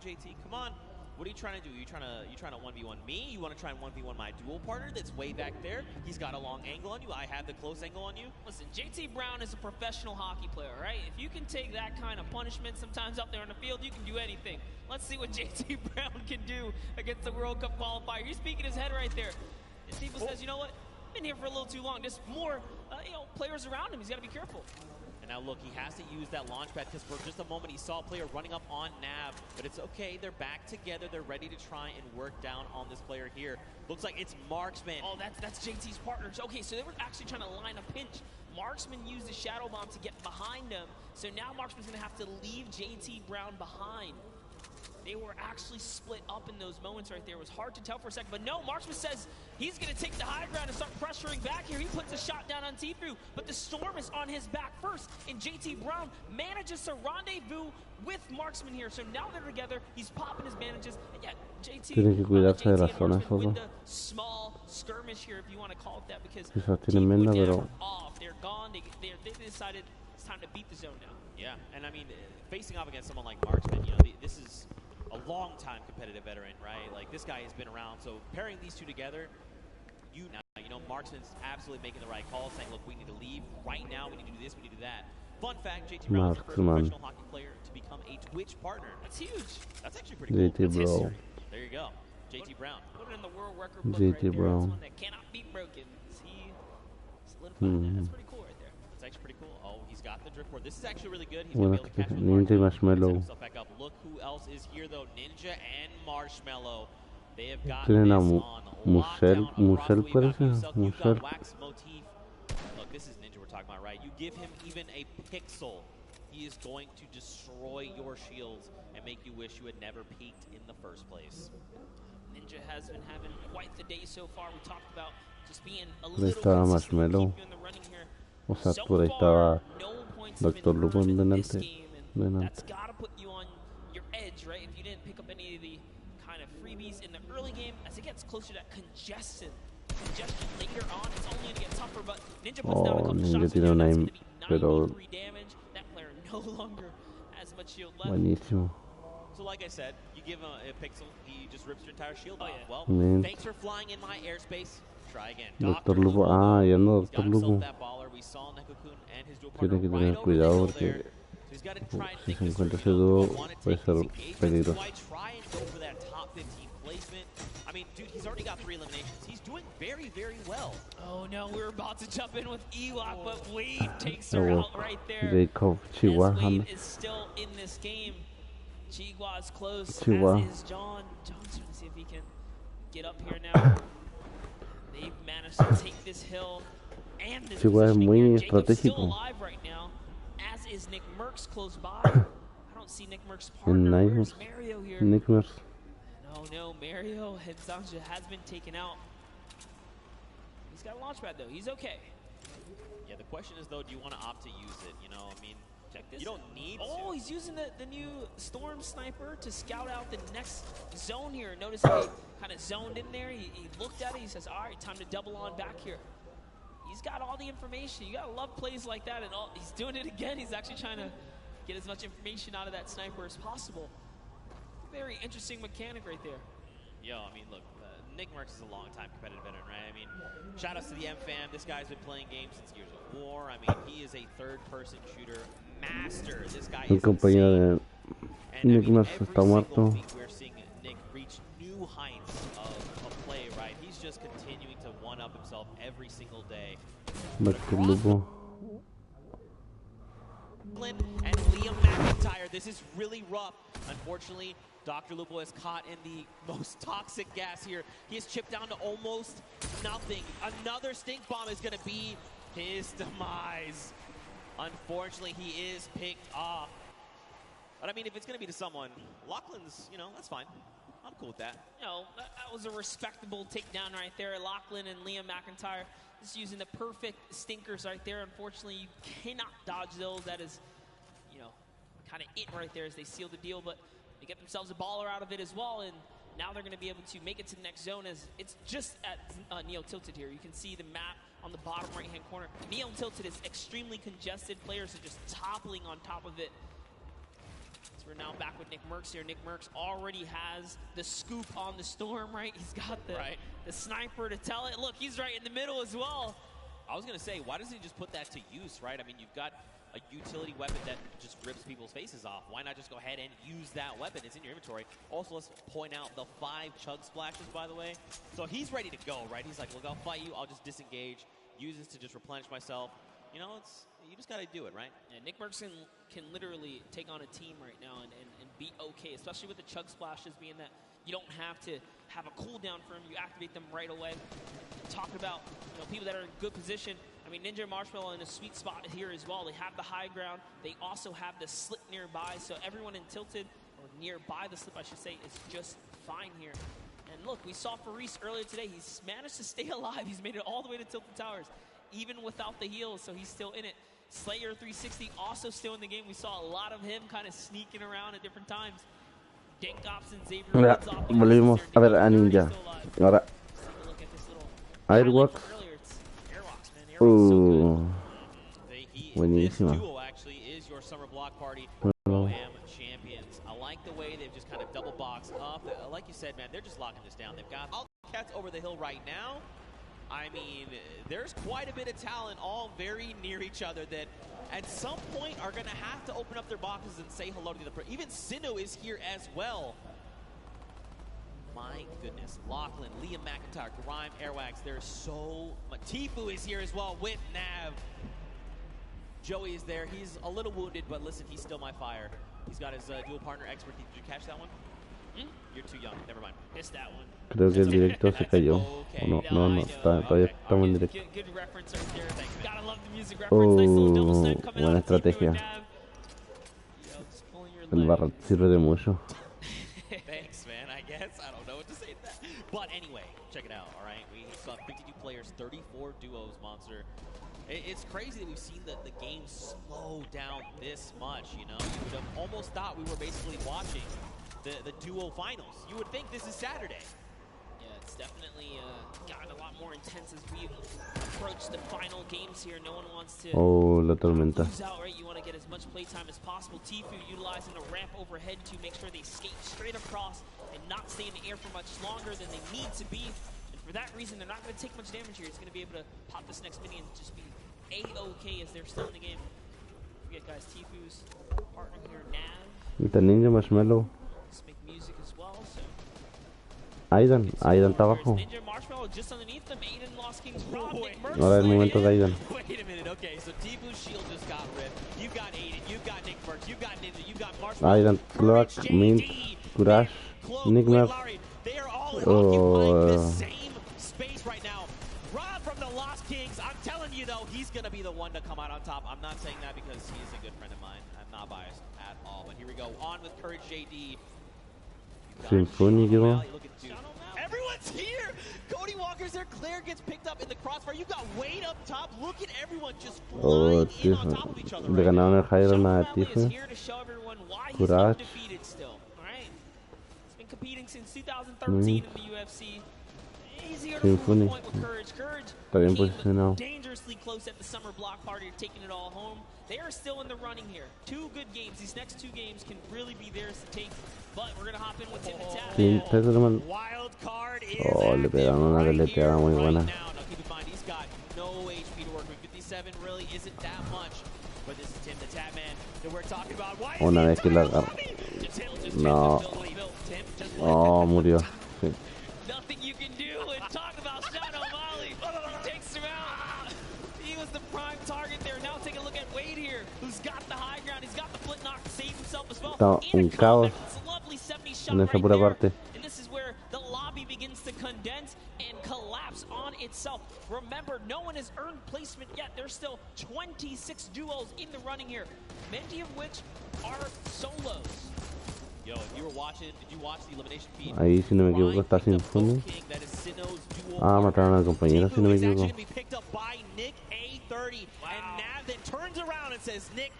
JT, come on. What are you trying to do? You trying to 1v1 me? You want to try and 1v1 my dual partner that's way back there? He's got a long angle on you. I have the close angle on you. Listen, JT Brown is a professional hockey player, right? If you can take that kind of punishment sometimes out there on the field, you can do anything. Let's see what JT Brown can do against the World Cup qualifier. He's speaking his head right there. And Tifu says, you know what? I've been here for a little too long. There's more, players around him. He's got to be careful. And now look, he has to use that launch pad because for just a moment he saw a player running up on Nav, but it's okay. They're back together. They're ready to try and work down on this player here. Looks like it's Marksman. Oh, that's JT's partners. Okay, so they were actually trying to line a pinch. Marksman used the Shadow Bomb to get behind them. So now Marksman's going to have to leave JT Brown behind. They were actually split up in those moments right there. It was hard to tell for a second, but no, Marksman says he's going to take the high ground and start pressuring back here. He puts a shot down on Tifu, but the Storm is on his back first, and JT Brown manages to rendezvous with Marksman here. So now they're together. He's popping his bandages, and yeah, Tienen que cuidarse de las JT and zonas Marksman win solo. the small skirmish here, if you want to call it that, because Quizás tienen menda, pero off. They're gone. They decided it's time to beat the zone now. Yeah, and I mean, facing off against someone like Marksman, this is a long-time competitive veteran, right? Like, this guy has been around, so pairing these two together, Marksman's absolutely making the right call, saying, look, we need to leave right now, we need to do this, we need to do that. Fun fact, JT Brown is the first professional hockey player to become a Twitch partner. That's huge. That's actually pretty cool. JT Bro. There you go. JT Brown. Put it in the world record book JT right there. Brown. It's one that cannot be broken. He solidified that. That's pretty cool right there. It's actually pretty cool. Oh, he's got the drift board. This is actually really good. He's Bueno, going to be able to catch Ninja y Marshmallow. himself back up. Look who else is here, though. Ninja and Marshmallow. They have got Tienen a this on lockdown. Musel Across the way, parece. you've got Musel. wax motif. Look, this is Ninja we're talking about, right? You give him even a pixel, he is going to destroy your shields and make you wish you had never peaked in the first place. Ninja has been having quite the day so far. We talked about just being a Ahí little estaba consistent, Marshmallow. keep you in the running here. O sea, So por ahí far, estaba no points Doctor have been Lupo earned in this delante. game, and Delante. that's got to put you on your edge, right? If you didn't pick up any of the kind of freebies in the early game, as it gets closer to that congestion later on, it's only going to get tougher, but Ninja puts down a couple Ninja shots tiene in un there. That's aim, going to be pero 93 damage. That player no longer has much shield left. buenísimo. So like I said, you give him a pixel, he just rips your entire shield off. Well, Man. thanks for flying in my airspace. Try again. Doctor Lupo. Ah, ya no, He's got Doctor himself Lupo. that baller. We saw Nekokun and his dual Tiene partner que right tener over cuidado the hill porque there. So he's got to try and si think se this through. encuentra ese You know, dúo do I want to puede take ser these engagements? peligroso. Do I try and go for that top 15 placement? I mean, dude, he's already got 3 eliminations. He's doing very, very well. Oh no, we're about to jump in with Ewok, but Wade takes her Oh, out right there. Jacob Chihuahua. Wade is still in this game. Chihuahua is close, Chihuahua. as is John. John's trying to see if he can get up here now. They've managed to take this hill and this Chihuahua es positioning muy here. Jacob's still estratégico. alive right now, as is Nick Merckx close by. I don't see Nick Merck's En partner. Where's Nightmares. Mario here? Nightmares. No, Mario Hedzanja has been taken out. He's got a launch pad though. He's okay. Yeah, the question is, though, do you want to opt to use it? You know, I mean, Check this. you don't need Oh, to. he's using the new Storm Sniper to scout out the next zone here. Notice how he kind of zoned in there. He looked at it. He says, all right, time to double on back here. He's got all the information. You got to love plays like that. And he's doing it again. He's actually trying to get as much information out of that sniper as possible. Very interesting mechanic right there. Yo, I mean, look, Nick Merckx is a long-time competitive veteran, right? I mean, shout-outs to the M-Fam. This guy's been playing games since Gears of War. I mean, he is a third-person shooter master. This guy El is compañero insane. de Nightmares está muerto. Week we're seeing Nick reach new heights of play, right? He's just continuing to one-up himself every single day. Doctor Lupo. And Liam McIntyre, this is really rough. Unfortunately, Dr. Lupo is caught in the most toxic gas here. He is chipped down to almost nothing. Another stink bomb is going to be his demise. Unfortunately, he is picked off. But I mean, if it's going to be to someone, Lachlan's, you know, that's fine. I'm cool with that. You know, that was a respectable takedown right there. Lachlan and Liam McIntyre just using the perfect stinkers right there. Unfortunately, you cannot dodge those. That is, you know, kind of it right there as they seal the deal. But they get themselves a baller out of it as well. And now they're going to be able to make it to the next zone as it's just at Neo Tilted here. You can see the map on the bottom right-hand corner. Neo Tilted is extremely congested. Players are just toppling on top of it. So we're now back with Nick Merckx here. Nick Merckx already has the scoop on the Storm, right? He's got the sniper to tell it. Look, he's right in the middle as well. I was going to say, why doesn't he just put that to use, right? I mean, you've got a utility weapon that just rips people's faces off. Why not just go ahead and use that weapon? It's in your inventory. Also, let's point out the 5 chug splashes, by the way. So he's ready to go, right? He's like, look, I'll fight you. I'll just disengage. Use this to just replenish myself. You know, you just got to do it, right? Yeah, Nick Merckx can literally take on a team right now and be okay, especially with the chug splashes being that you don't have to have a cooldown for them. You activate them right away. Talk about, you know, people that are in good position. I mean, Ninja and Marshmallow in a sweet spot here as well. They have the high ground. They also have the slip nearby, so everyone in Tilted, or nearby the slip, I should say, is just fine here. And look, we saw Faris earlier today. He's managed to stay alive. He's made it all the way to Tilted Towers, even without the heals, so he's still in it. Slayer 360 also still in the game. We saw a lot of him kind of sneaking around at different times. Dink Ops and Xavier Mira, volvimos a ver a Ninja. Ahora, Airwalks. Buenísima. This duo actually is your summer block party Pro-Am champions. I like the way they've just kind of double boxed up. Like you said, man, they're just locking this down. They've got all the cats over the hill right now. I mean, there's quite a bit of talent all very near each other that at some point are going to have to open up their boxes and say hello to the other. Even Sinnoh is here as well. My goodness. Lachlan, Liam McIntyre, Grime, Airwax. There's so much. Tifu is here as well with Nav. Joey is there. He's a little wounded, but listen, he's still my fire. He's got his dual partner expert. Did you catch that one? You're too young. Never mind. Missed that one. Creo que el directo se cayó. O no, todavía estamos en directo. Good reference right there. Gotta love the music reference. Nice little double step coming Buena out of Tifu estrategia. and Nav. Yo, just pulling your El barra sirve de mucho. Thanks, man. I guess. I don't know what to say to that. But anyway, check it out, all right? We saw 52 players, 34 duos, Monster. It's crazy that we've seen the game slow down this much, you know? You would have almost thought we were basically watching the duo finals. You would think this is Saturday. Yeah, it's definitely gotten a lot more intense as we approach the final games here. No one wants to Oh, la tormenta. lose out, right? You want to get as much playtime as possible. Tifu utilizing a ramp overhead to make sure they skate straight across and not stay in the air for much longer than they need to be. And for that reason, they're not going to take much damage here. It's going to be able to pop this next mini and just be A-OK as they're still in the game. Forget, guys, Tifu's partner here, Nav. Está Ninja Marshmallow. Let's make music as well, so. Aidan está abajo. Ninja Marshmallow just underneath them. Aiden lost King's Rob. Nick Merckx Ahora el momento de Aidan. Wait a minute, okay, so Tifu's shield just got ripped. You've got Aiden, you've got Nick Merckx, you've got Ninja, you've got Marshmallow. Aidan, Cloak, Mint, Courage, Nickmap. They are all occupying the same space right now. Rob from the Lost Kings, I'm telling you though, he's going to be the one to come out on top. I'm not saying that because he is a good friend of mine. I'm not biased at all. But here we go, on with Courage JD. Symphony quedó. Everyone's here! Cody Walker's there, Claire gets picked up in the crossfire. You got Wade up top. Look at everyone just Oh, flying in tío. on top of each other. Le ganaron el Hydra a Tifu. Courage. He's been competing since 2013 in the UFC. Easier to Symphony. prove a point with Courage. Courage Está bien came posicionado. dangerously close at the summer block party, taking it all home. They are still in the running here. 2 good games. These next 2 games can really be theirs to take. But we're gonna hop in with Tim and Tab. Sí, Tetherman. Oh, le pegaron una galeteada muy buena. Now, keep in mind, he's got no HP to work with. 57 really isn't that much. But this is Tim, the Tab Man that we're talking about. Why Una vez que la agarró. No. Oh, murió. Sí. Nothing you can do and talk about Shadow Molly. He takes him out. He was the prime target there. Now take a look at Wade here, who's got the high ground. He's got the flint knock to save himself as well. Está un caos en esa pura parte. And this is where the lobby begins to condense and collapse on itself. Remember, no one has earned placement yet. There's still 26 duos in the running here, many of which are solos. Yo, if you were watching, did you watch the elimination feed? Ahí, si no me equivoco, está Symphony. Ah, mataron a la compañera, si no me equivoco. Picked up by Nick A30, and Nav then turns around and says, Nick,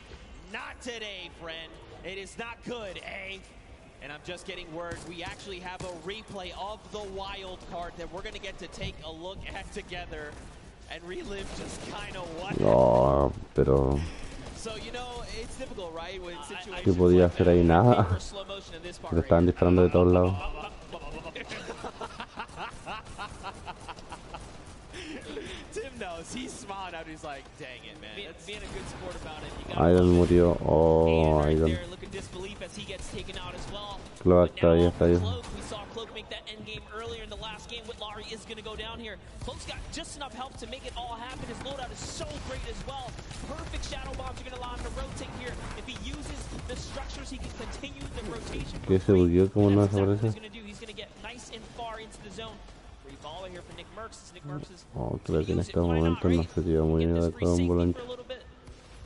not today, friend. It is not good, eh? And I'm just getting word. We actually have a replay of the wild card that we're going to get to take a look at together and relive just kind of what. No, pero. So, you know, it's difficult, right? When ¿Qué podía hacer ahí? Nada. Le estaban disparando de todos lados. Tim knows. He's smiling out. He's like, dang it, man. Being a good sport about it. Aidan murió. Oh, Aidan. Looking disbelief as he gets taken out as well. Cloak está ahí, está ahí. We saw Cloak make that end game earlier in the last game. Whitlaurie is going to go down here. Cloak's got just enough help to make it all happen. His loadout is so great as well. Perfect shadow bombs are going to allow him to rotate here. If he uses the structures, he can continue the rotation. ¿Qué se bugueó? ¿Cómo no desaparece? He's going to get nice and far into the zone. Free follow here for Nick Merckx. Nick Merckx is Oh, creo que en estos momentos no se dio muy adecuado un volante.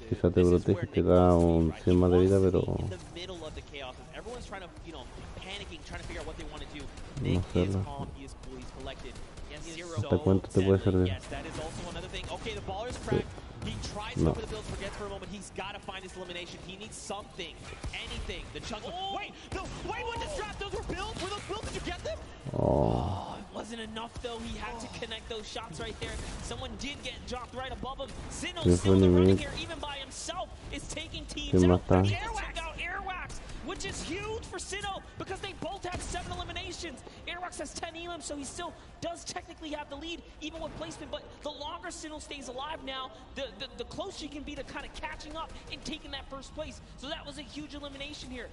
Quizás te protege, te da un 100 más de vida, pero everyone's trying to, you know, panicking, trying to figure out what they want to do. no Nick sé. is calm, he is cool, he's collected. ¿Hasta cuánto te puede servir? Yes, that is also another thing. Okay, the baller's cracked. He tries to go for the build, forgets for a moment. He's got to find his elimination. He needs something, anything. The chunk. Oh. Wait, no, wait, what the strap? Those were builds? Were those builds? Did you get them? Oh. It wasn't enough though. He had to connect those shots right there. Someone did get dropped right above him. Sinnoh still in the running here, even by himself, is taking teams out. He took out Airwax, which is huge for Sinnoh because they both have 7 eliminations. Airwax has 10 elims, so he still does technically have the lead, even with placement. But the longer Sinnoh stays alive now, the closer he can be to kind of catching up and taking that first place. So that was a huge elimination here.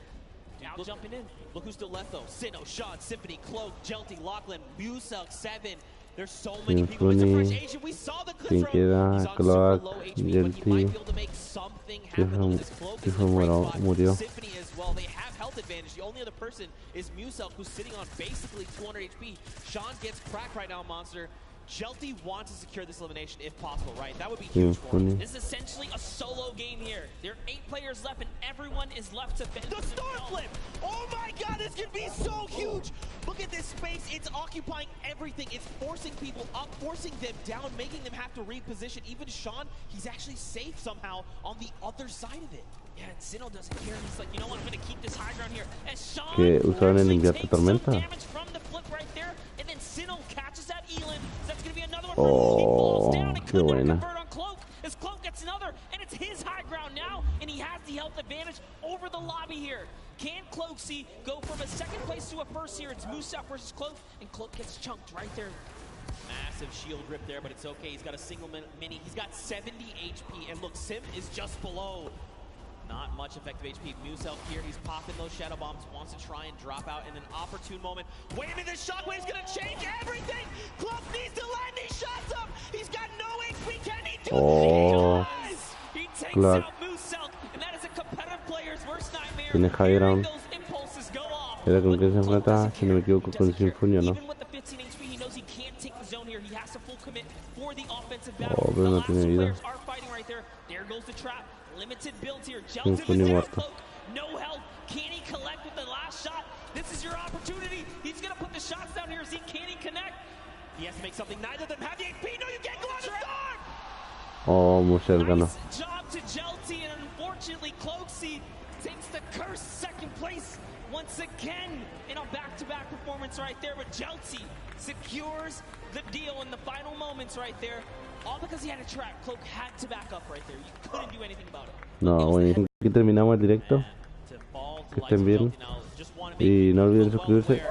Now jumping in. Look who's still left though. Sinnoh, Sean, Symphony, Cloak, Jelty, Lachlan, Muselk, 7. There's so many people. It's a fresh Asian. We saw the clip from. He's on super low HP, but he might be able to make something happen with his Cloak is in a great spot. Symphony as well. They have health advantage. The only other person is Muselk, who's sitting on basically 200 HP. Sean gets cracked right now, Monster. Jelty wants to secure this elimination if possible, right? That would be huge for him. This is essentially a solo game here. There are 8 players left, and everyone is left to fend. The star flip! Oh my god, this could be so huge! Look at this space. It's occupying everything. It's forcing people up, forcing them down, making them have to reposition. Even Sean, he's actually safe somehow on the other side of it. Yeah, and Sinnoh doesn't care. He's like, you know what? I'm going to keep this high ground here. As Sean Que usaron en Invierno Tormenta. damage from the flip right there, and then Sinnoh catches that Elim. So that's going to be another one for him. He falls down and could never convert on Cloak. As Cloak gets another, and it's his high ground now, and he has the health advantage over the lobby here. Can Cloaksy go from a second place to a first here? It's Muselk versus Cloak, and Cloak gets chunked right there. Massive shield rip there, but it's okay. He's got a single mini. He's got 70 HP, and look, Sim is just below. Not much effective HP. Muselk here, he's popping those shadow bombs, wants to try and drop out in an opportune moment. Wait a minute, this shockwave's gonna change everything! Cloak needs to land these shots up! He's got no HP, can he do Oh, He takes claro. out Muselk, and that is a competitive player's worst nightmare. Tiene high ground. Those impulses go off. Era con quién se enfrenta, si no me equivoco, con Sinfonio, ¿no? Even with the 15 HP, he knows he can't take the zone here. He has to full commit for the offensive battle. Oh, pero The no last tiene two vida. players are fighting right there. There goes the trap. Limited build here. Jelton Sinfonio with muerto. Cloak. No health. Can he collect with the last shot? This is your opportunity. He's going to put the shots down here. Can he connect? He has to make something. Neither of them have the HP. No, you can't go on the storm! Oh, Musel ganó. Nice job to Jelty, and unfortunately, Cloaksy takes the cursed second place once again in a back-to-back performance right there. But Jelty secures the deal in the final moments right there. All because he had a trap. Cloak had to back up right there. You couldn't do anything about it. No, bueno, aquí terminamos el directo. Que estén bien. Y no olviden suscribirse.